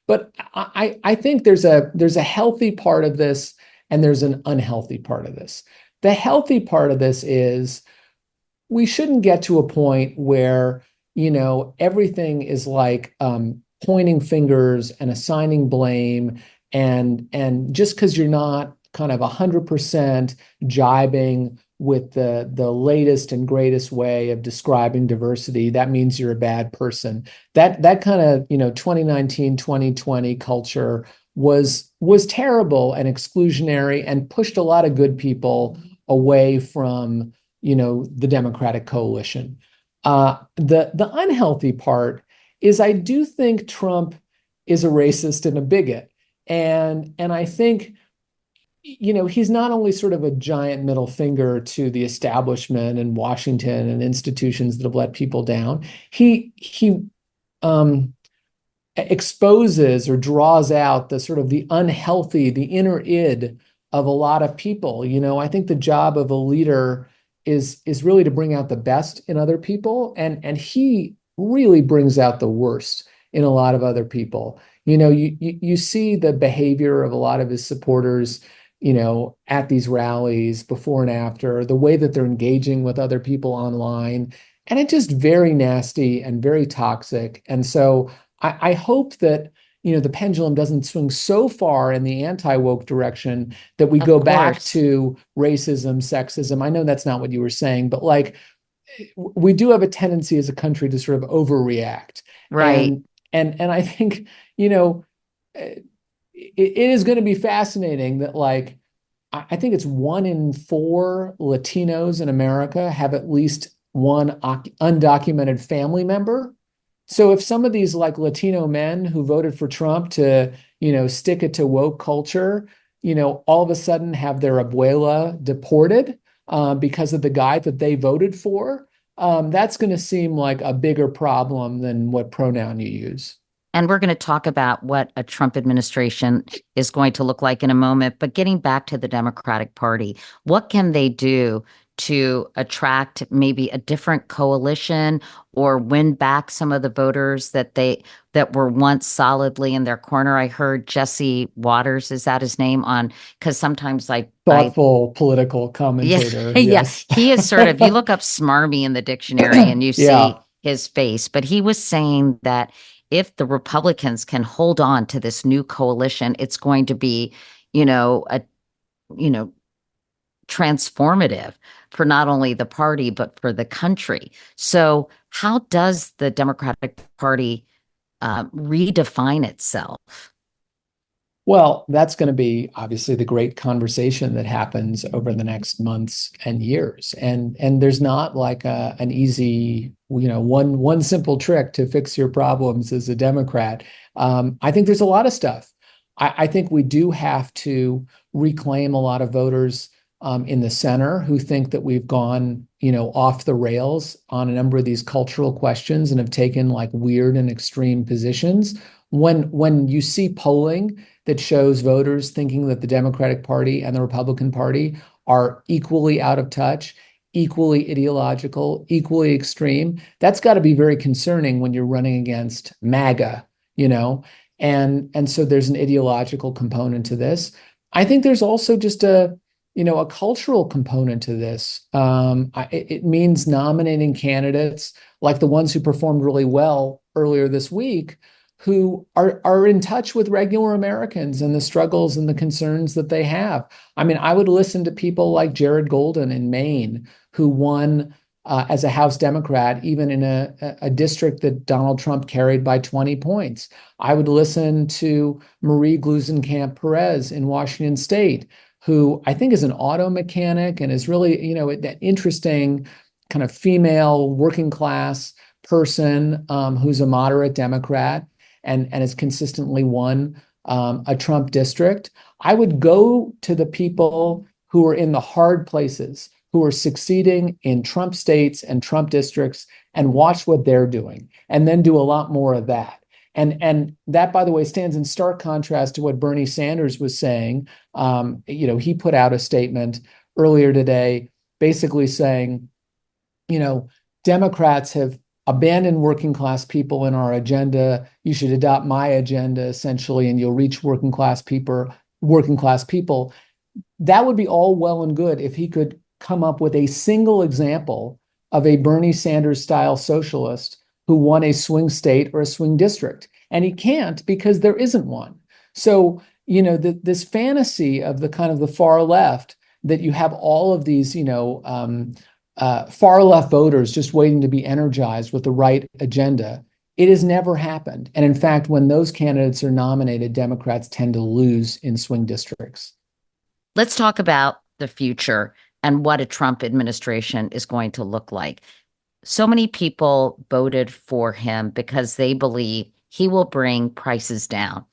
But I think there's a healthy part of this and there's an unhealthy part of this. The healthy part of this is we shouldn't get to a point where everything is like pointing fingers and assigning blame, and just because you're not kind of 100% jibing with the latest and greatest way of describing diversity, that means you're a bad person. That kind of 2019 2020 culture was terrible and exclusionary and pushed a lot of good people away from the Democratic coalition. The unhealthy part is I do think Trump is a racist and a bigot, and I think he's not only sort of a giant middle finger to the establishment and Washington and institutions that have let people down. He um, exposes or draws out the sort of the unhealthy, the inner id of a lot of people. I think the job of a leader is really to bring out the best in other people, and he really brings out the worst in a lot of other people. You see the behavior of a lot of his supporters, at these rallies before and after, the way that they're engaging with other people online, and it's just very nasty and very toxic. And so I hope that the pendulum doesn't swing so far in the anti-woke direction that we
of
go back
course.
to racism, sexism. I know that's not what you were saying, but like we do have a tendency as a country to sort of overreact.
Right.
And I think, it is going to be fascinating that, like, I think it's 1 in 4 Latinos in America have at least one undocumented family member. So if some of these like Latino men who voted for Trump to, stick it to woke culture, all of a sudden have their abuela deported because of the guy that they voted for, that's going to seem like a bigger problem than what pronoun you use.
And we're going to talk about what a Trump administration is going to look like in a moment. But getting back to the Democratic Party, what can they do to attract maybe a different coalition or win back some of the voters that were once solidly in their corner? I heard Jesse Waters, is that his name, on, because sometimes I
Thoughtful political
yeah,
commentator.
yeah,
Yes.
he is sort of, you look up smarmy in the dictionary and you
Yeah.
see his face, but he was saying that if the Republicans can hold on to this new coalition, it's going to be, a you know transformative for not only the party but for the country. So how does the Democratic Party redefine itself?
Well, that's going to be obviously the great conversation that happens over the next months and years. And there's not like an easy, one simple trick to fix your problems as a Democrat. I think there's a lot of stuff. I think we do have to reclaim a lot of voters in the center who think that we've gone, off the rails on a number of these cultural questions and have taken like weird and extreme positions. When you see polling that shows voters thinking that the Democratic Party and the Republican Party are equally out of touch, equally ideological, equally extreme, that's got to be very concerning when you're running against MAGA, you know? And so there's an ideological component to this. I think there's also just a cultural component to this. It means nominating candidates like the ones who performed really well earlier this week, who are in touch with regular Americans and the struggles and the concerns that they have. I mean, I would listen to people like Jared Golden in Maine, who won as a House Democrat, even in a district that Donald Trump carried by 20 points. I would listen to Marie Gluesenkamp Perez in Washington State, who I think is an auto mechanic and is really, that interesting kind of female working class person who's a moderate Democrat and has consistently won a Trump district. I would go to the people who are in the hard places, who are succeeding in Trump states and Trump districts, and watch what they're doing, and then do a lot more of that. And that, by the way, stands in stark contrast to what Bernie Sanders was saying. He put out a statement earlier today, basically saying, Democrats have abandoned working class people in our agenda. You should adopt my agenda, essentially, and you'll reach working class people. That would be all well and good if he could come up with a single example of a Bernie Sanders style socialist who won a swing state or a swing district. And he can't because there isn't one. So, this fantasy of the kind of the far left, that you have all of these, far left voters just waiting to be energized with the right agenda, it has never happened. And in fact, when those candidates are nominated, Democrats tend to lose in swing districts.
Let's talk about the future and what a Trump administration is going to look like. So many people voted for him because they believe he will bring prices down,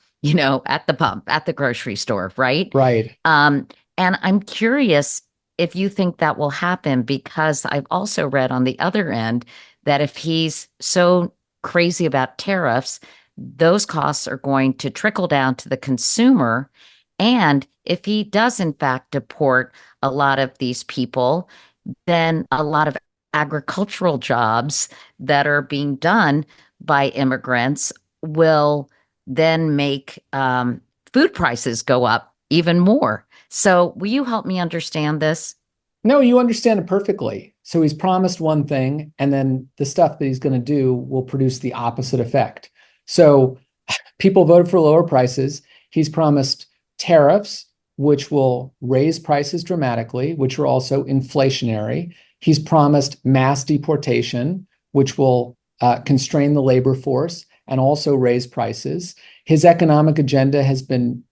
at the pump, at the grocery store, right?
Right.
And I'm curious if you think that will happen, because I've also read on the other end that if he's so crazy about tariffs, those costs are going to trickle down to the consumer. And if he does, in fact, deport a lot of these people, then a lot of agricultural jobs that are being done by immigrants will then make food prices go up even more. So, will you help me understand this?
No, you understand it perfectly. So he's promised one thing, and then the stuff that he's going to do will produce the opposite effect. So people voted for lower prices. He's promised tariffs, which will raise prices dramatically, which are also inflationary. He's promised mass deportation, which will constrain the labor force and also raise prices. His economic agenda has been,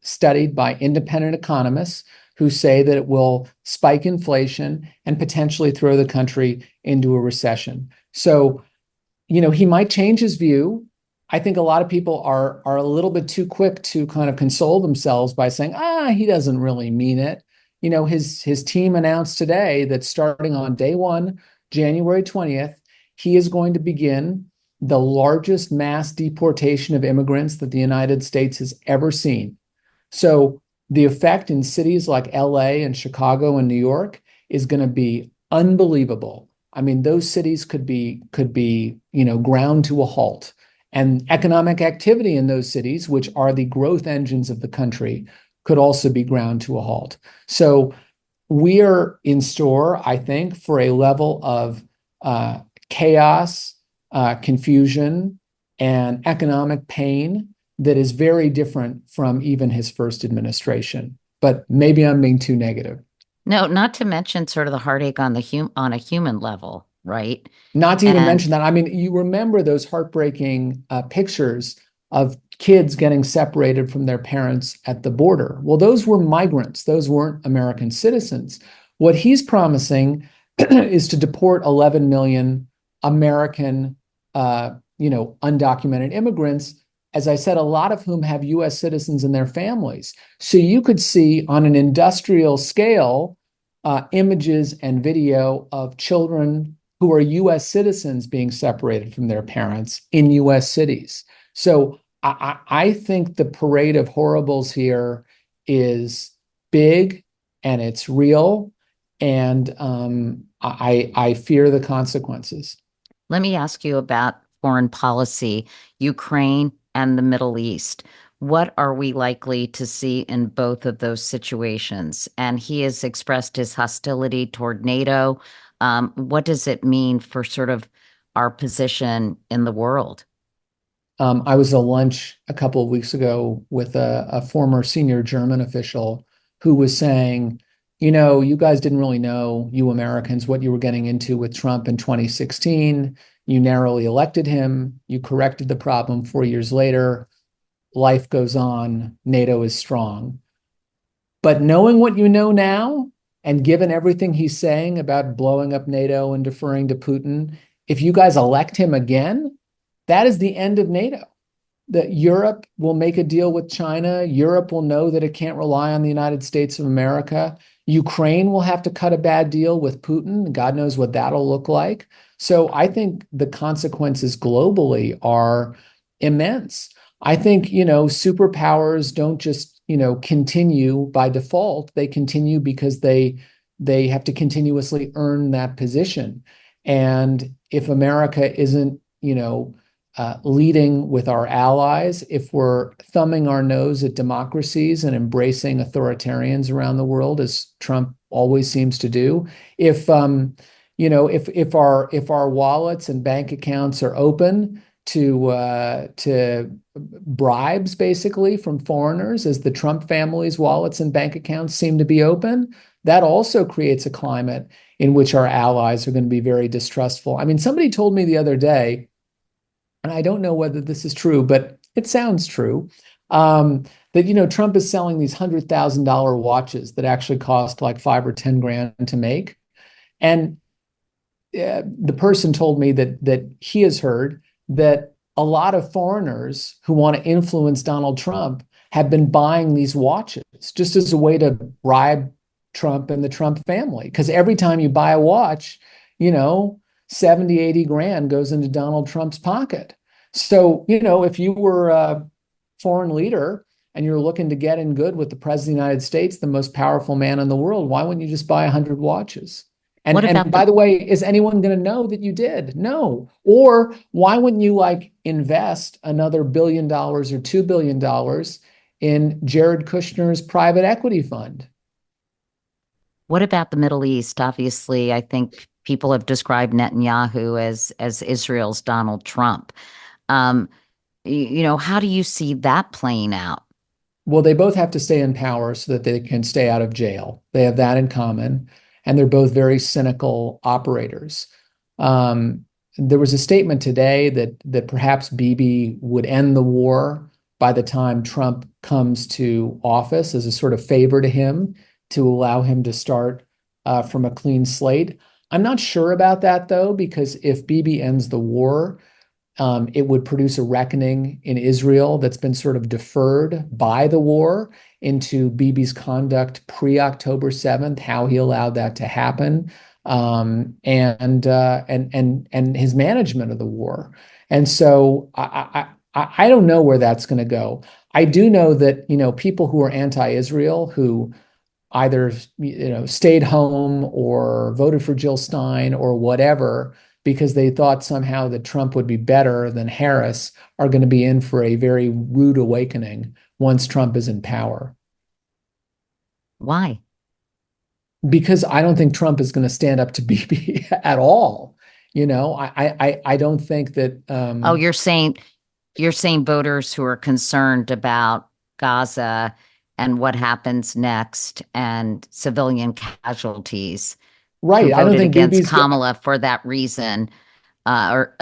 studied by independent economists who say that it will spike inflation and potentially throw the country into a recession. So, he might change his view. I think a lot of people are a little bit too quick to kind of console themselves by saying, he doesn't really mean it. His team announced today that starting on day one, January 20th, he is going to begin the largest mass deportation of immigrants that the United States has ever seen. So the effect in cities like LA and Chicago and New York is going to be unbelievable. I mean, those cities could be, ground to a halt. And economic activity in those cities, which are the growth engines of the country, could also be ground to a halt. So we are in store, I think, for a level of chaos, confusion, and economic pain that is very different from even his first administration. But maybe I'm being too negative.
No, not to mention sort of the heartache on on a human level, right?
Not to even
And
mention that, I mean, you remember those heartbreaking pictures of kids getting separated from their parents at the border. Well, those were migrants, those weren't American citizens. What he's promising is to deport 11 million American, undocumented immigrants. As I said, a lot of whom have US citizens in their families. So you could see on an industrial scale images and video of children who are US citizens being separated from their parents in US cities. So I think the parade of horribles here is big and it's real. And I fear the consequences.
let me ask you about foreign policy, Ukraine and the Middle East. What are we likely to see in both of those situations? And he has expressed his hostility toward NATO. What does it mean for sort of our position in the world?
I was at lunch a couple of weeks ago with a former senior German official who was saying, you guys didn't really know, you Americans, what you were getting into with Trump in 2016. You narrowly elected him. You corrected the problem 4 years later. Life goes on. NATO is strong. But knowing what you know now, and given everything he's saying about blowing up NATO and deferring to Putin, if you guys elect him again, that is the end of NATO. That Europe will make a deal with China. Europe will know that it can't rely on the United States of America. Ukraine will have to cut a bad deal with Putin. God knows what that'll look like. So I think the consequences globally are immense. I think, superpowers don't just, continue by default. They continue because they have to continuously earn that position. And if America isn't, leading with our allies, if we're thumbing our nose at democracies and embracing authoritarians around the world, as Trump always seems to do, if our wallets and bank accounts are open to bribes, basically from foreigners, as the Trump family's wallets and bank accounts seem to be open, that also creates a climate in which our allies are going to be very distrustful. I mean, somebody told me the other day, and I don't know whether this is true, but it sounds true, that Trump is selling these $100,000 watches that actually cost like 5 or 10 grand to make. And the person told me that he has heard that a lot of foreigners who want to influence Donald Trump have been buying these watches just as a way to bribe Trump and the Trump family. Because every time you buy a watch, 70, 80 grand goes into Donald Trump's pocket. So, if you were a foreign leader and you're looking to get in good with the president of the United States, the most powerful man in the world, why wouldn't you just buy 100 watches?
What
And
about
by
the
the way, is anyone going to know that you did? No. Or why wouldn't you invest another $1 billion or $2 billion in Jared Kushner's private equity fund?
what about the Middle East? Obviously, I think people have described Netanyahu as Israel's Donald Trump. Um, how do you see that playing out?
Well, they both have to stay in power so that they can stay out of jail. They have that in common. And they're both very cynical operators. There was a statement today that perhaps Bibi would end the war by the time Trump comes to office as a sort of favor to him to allow him to start from a clean slate. I'm not sure about that, though, because if Bibi ends the war, it would produce a reckoning in Israel that's been sort of deferred by the war into Bibi's conduct pre-October 7th, how he allowed that to happen, and his management of the war. And so I don't know where that's going to go. I do know that people who are anti-Israel, who either stayed home or voted for Jill Stein or whatever because they thought somehow that Trump would be better than Harris are going to be in for a very rude awakening once Trump is in power.
Why?
Because I don't think Trump is going to stand up to Bibi at all. I don't think that.
Oh, you're saying voters who are concerned about Gaza and what happens next and civilian casualties who
Right. I don't
voted
think
against
Bibi's.
Kamala for that reason. Or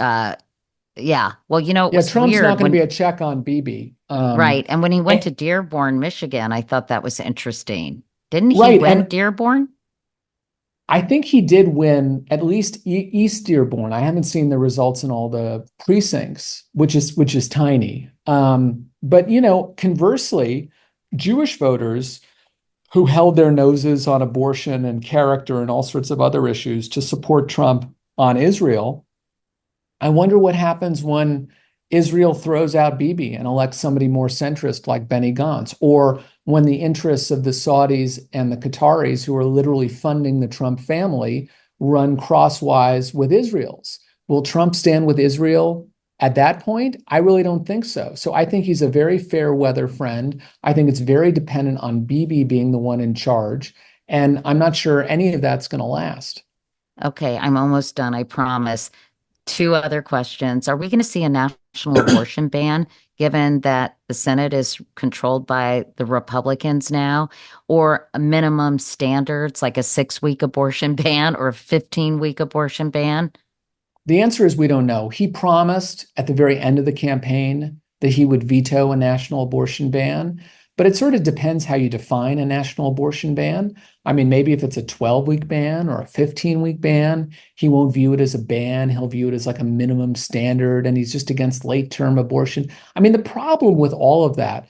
yeah. Well, it
Yeah,
was
Trump's not
weird
going to
when
be a check on Bibi.
right. And when he went
And,
to Dearborn, Michigan, I thought that was interesting. Didn't he
right,
win
and
Dearborn?
I think he did win at least East Dearborn. I haven't seen the results in all the precincts, which is tiny. But conversely, Jewish voters who held their noses on abortion and character and all sorts of other issues to support Trump on Israel. I wonder what happens when Israel throws out Bibi and elects somebody more centrist like Benny Gantz, or when the interests of the Saudis and the Qataris, who are literally funding the Trump family, run crosswise with Israel's. Will Trump stand with Israel at that point? I really don't think so. So I think he's a very fair weather friend. I think it's very dependent on Bibi being the one in charge. And I'm not sure any of that's going to last.
Okay, I'm almost done, I promise. Two other questions. Are we going to see a national abortion ban, given that the Senate is controlled by the Republicans now, or a minimum standards like a 6-week abortion ban or a 15-week abortion ban?
The answer is we don't know. He promised at the very end of the campaign that he would veto a national abortion ban, but it sort of depends how you define a national abortion ban. I mean, maybe if it's a 12-week ban or a 15-week ban, he won't view it as a ban. He'll view it as like a minimum standard, and he's just against late-term abortion. I mean, the problem with all of that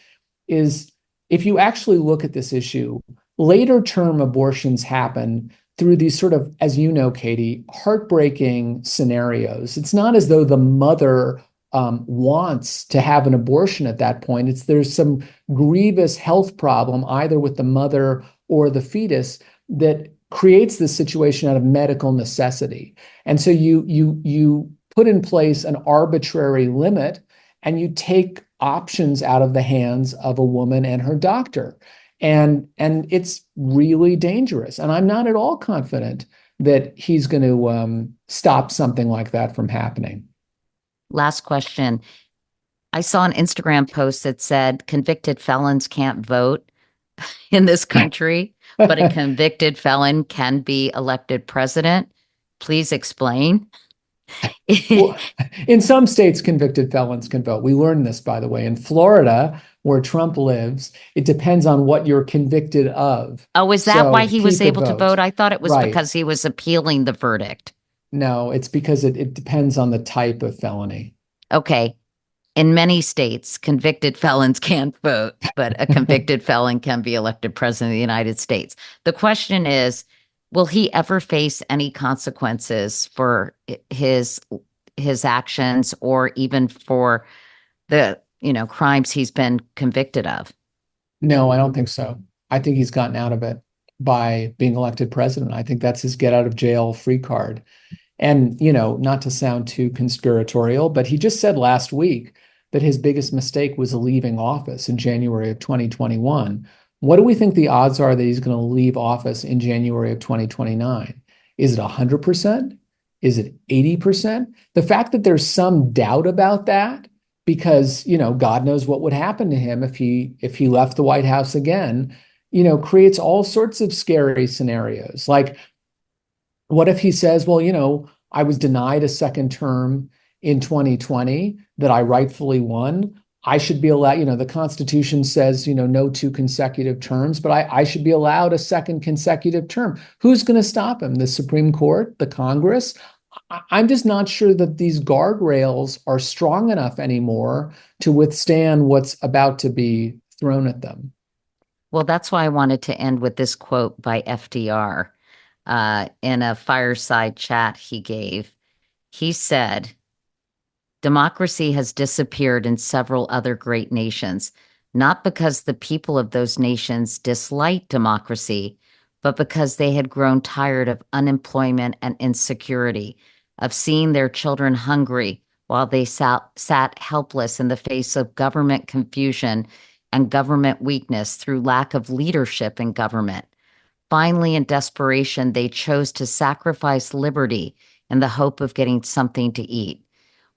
is if you actually look at this issue, later term abortions happen through these sort of, as you know, Katie, heartbreaking scenarios. It's not as though the mother wants to have an abortion at that point. There's some grievous health problem either with the mother or the fetus that creates this situation out of medical necessity. And so you put in place an arbitrary limit and you take options out of the hands of a woman and her doctor. And it's really dangerous. And I'm not at all confident that he's going to stop something like that from happening.
Last question. I saw an Instagram post that said convicted felons can't vote in this country, but a convicted felon can be elected president. Please explain.
Well, in some states, convicted felons can vote. We learned this, by the way. In Florida, where Trump lives, it depends on what you're convicted of.
Oh, is that why
So
he
he
was
could
able to vote?
vote.
I thought it was
Right.
because he was appealing the verdict.
No, it's because it depends on the type of felony.
Okay. In many states, convicted felons can't vote, but a convicted felon can be elected president of the United States. The question is, will he ever face any consequences for his actions or even for the, crimes he's been convicted of?
No, I don't think so. I think he's gotten out of it by being elected president. I think that's his get out of jail free card. And, not to sound too conspiratorial, but he just said last week that his biggest mistake was leaving office in January of 2021. What do we think the odds are that he's going to leave office in January of 2029? Is it 100%? Is it 80%? The fact that there's some doubt about that, because, God knows what would happen to him if he left the White House again, creates all sorts of scary scenarios. Like, what if he says, well, I was denied a second term in 2020 that I rightfully won. I should be allowed, the Constitution says, no two consecutive terms, but I should be allowed a second consecutive term. Who's going to stop him? The Supreme Court, the Congress? I'm just not sure that these guardrails are strong enough anymore to withstand what's about to be thrown at them.
Well, that's why I wanted to end with this quote by FDR in a fireside chat he gave. He said, democracy has disappeared in several other great nations. not because the people of those nations disliked democracy, but because they had grown tired of unemployment and insecurity, of seeing their children hungry while they sat helpless in the face of government confusion and government weakness through lack of leadership in government. Finally, in desperation, they chose to sacrifice liberty in the hope of getting something to eat.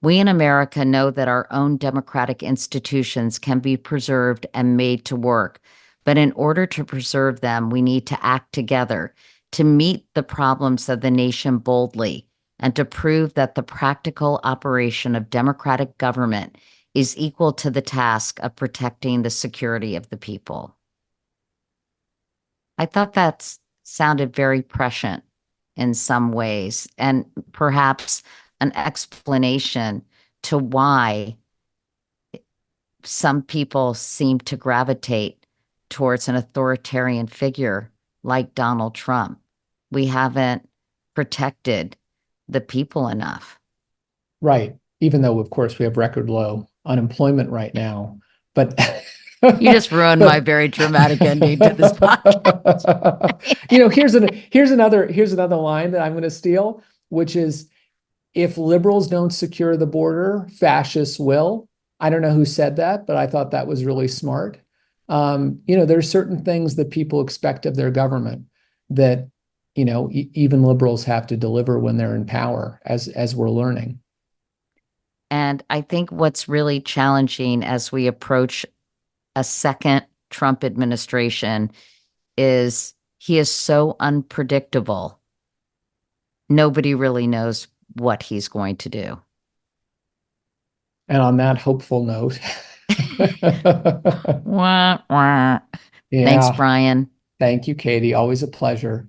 We in America know that our own democratic institutions can be preserved and made to work. But in order to preserve them, we need to act together to meet the problems of the nation boldly and to prove that the practical operation of democratic government is equal to the task of protecting the security of the people. I thought that sounded very prescient in some ways, and perhaps an explanation to why some people seem to gravitate towards an authoritarian figure like Donald Trump. We haven't protected the people enough.
Right. Even though, of course, we have record low unemployment right now. But
You just ruined my
but
very dramatic ending to this podcast.
here's another line that I'm going to steal, which is, if liberals don't secure the border, fascists will. I don't know who said that, but I thought that was really smart. There's certain things that people expect of their government that, even liberals have to deliver when they're in power, as we're learning.
And I think what's really challenging as we approach a second Trump administration is he is so unpredictable. Nobody really knows what he's going to do.
And on that hopeful note,
Wah, wah. Thanks,
yeah,
Brian.
thank you, Katie. Always a pleasure.